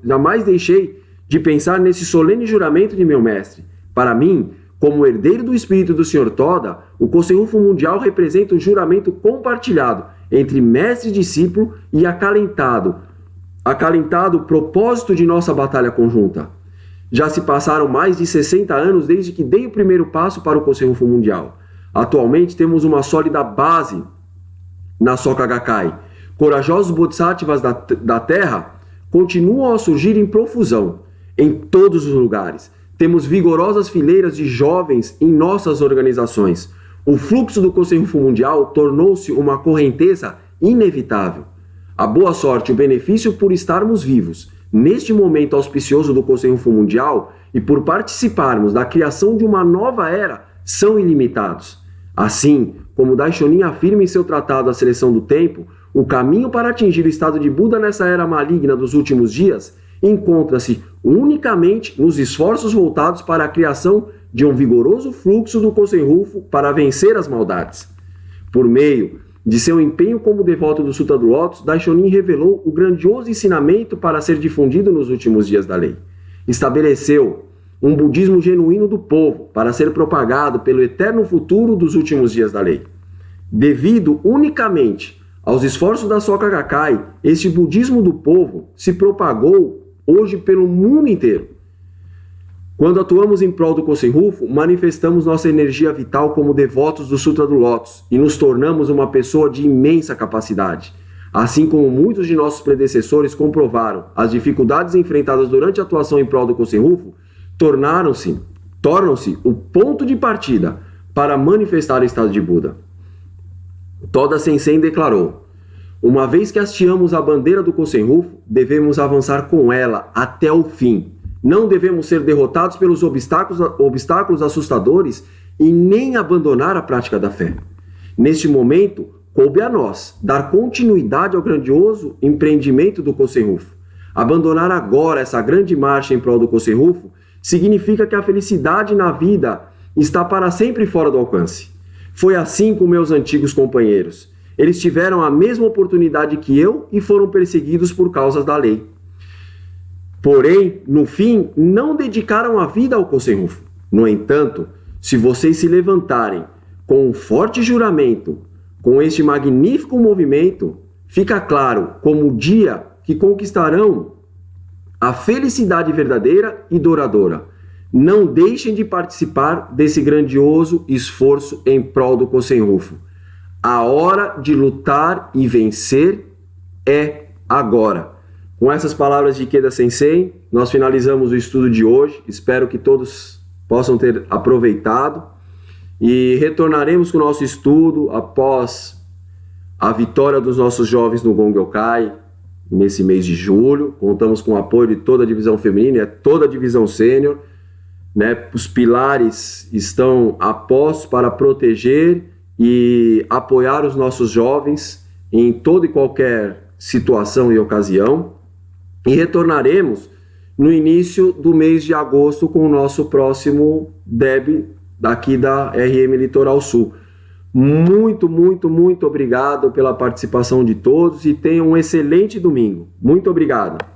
jamais deixei de pensar nesse solene juramento de meu mestre. Para mim, como herdeiro do espírito do Sr. Toda, o Kosen-Rufu mundial representa um juramento compartilhado entre mestre e discípulo e acalentado propósito de nossa batalha conjunta. Já se passaram mais de 60 anos desde que dei o primeiro passo para o Kosen-Rufu mundial. Atualmente temos uma sólida base na Soka Gakkai. Corajosos bodhisattvas da Terra continuam a surgir em profusão, em todos os lugares. Temos vigorosas fileiras de jovens em nossas organizações. O fluxo do Kosen-Rufu mundial tornou-se uma correnteza inevitável. A boa sorte e o benefício por estarmos vivos neste momento auspicioso do Kosen-Rufu mundial e por participarmos da criação de uma nova era são ilimitados. Assim, como Daishonin afirma em seu tratado A Seleção do Tempo, o caminho para atingir o estado de Buda nessa era maligna dos últimos dias encontra-se unicamente nos esforços voltados para a criação de um vigoroso fluxo do Kosen-Rufu para vencer as maldades. Por meio de seu empenho como devoto do Sutra do Lótus, Daishonin revelou o grandioso ensinamento para ser difundido nos últimos dias da lei. Estabeleceu um budismo genuíno do povo para ser propagado pelo eterno futuro dos últimos dias da lei. Devido unicamente aos esforços da Soka Gakkai, este budismo do povo se propagou hoje pelo mundo inteiro. Quando atuamos em prol do Kosen-Rufu, manifestamos nossa energia vital como devotos do Sutra do Lótus e nos tornamos uma pessoa de imensa capacidade. Assim como muitos de nossos predecessores comprovaram as dificuldades enfrentadas durante a atuação em prol do Kosen-Rufu, tornam-se o ponto de partida para manifestar o estado de Buda. Toda Sensei declarou: uma vez que hasteamos a bandeira do Kosen-Rufu, devemos avançar com ela até o fim. Não devemos ser derrotados pelos obstáculos assustadores e nem abandonar a prática da fé. Neste momento, coube a nós dar continuidade ao grandioso empreendimento do Kosen-Rufu. Abandonar agora essa grande marcha em prol do Kosen-Rufu significa que a felicidade na vida está para sempre fora do alcance. Foi assim com meus antigos companheiros. Eles tiveram a mesma oportunidade que eu e foram perseguidos por causas da lei. Porém, no fim, não dedicaram a vida ao Kosen-Rufu. No entanto, se vocês se levantarem com um forte juramento, com este magnífico movimento, fica claro como o dia que conquistarão a felicidade verdadeira e duradoura. Não deixem de participar desse grandioso esforço em prol do Kosen Rufo. A hora de lutar e vencer é agora. Com essas palavras de Ikeda Sensei, nós finalizamos o estudo de hoje. Espero que todos possam ter aproveitado e retornaremos com o nosso estudo após a vitória dos nossos jovens no Gongyokai nesse mês de julho. Contamos com o apoio de toda a divisão feminina e toda a divisão sênior, né? Os pilares estão apostos para proteger e apoiar os nossos jovens em toda e qualquer situação e ocasião. E retornaremos no início do mês de agosto com o nosso próximo DEB daqui da RM Litoral Sul. Muito, muito, muito obrigado pela participação de todos e tenham um excelente domingo. Muito obrigado.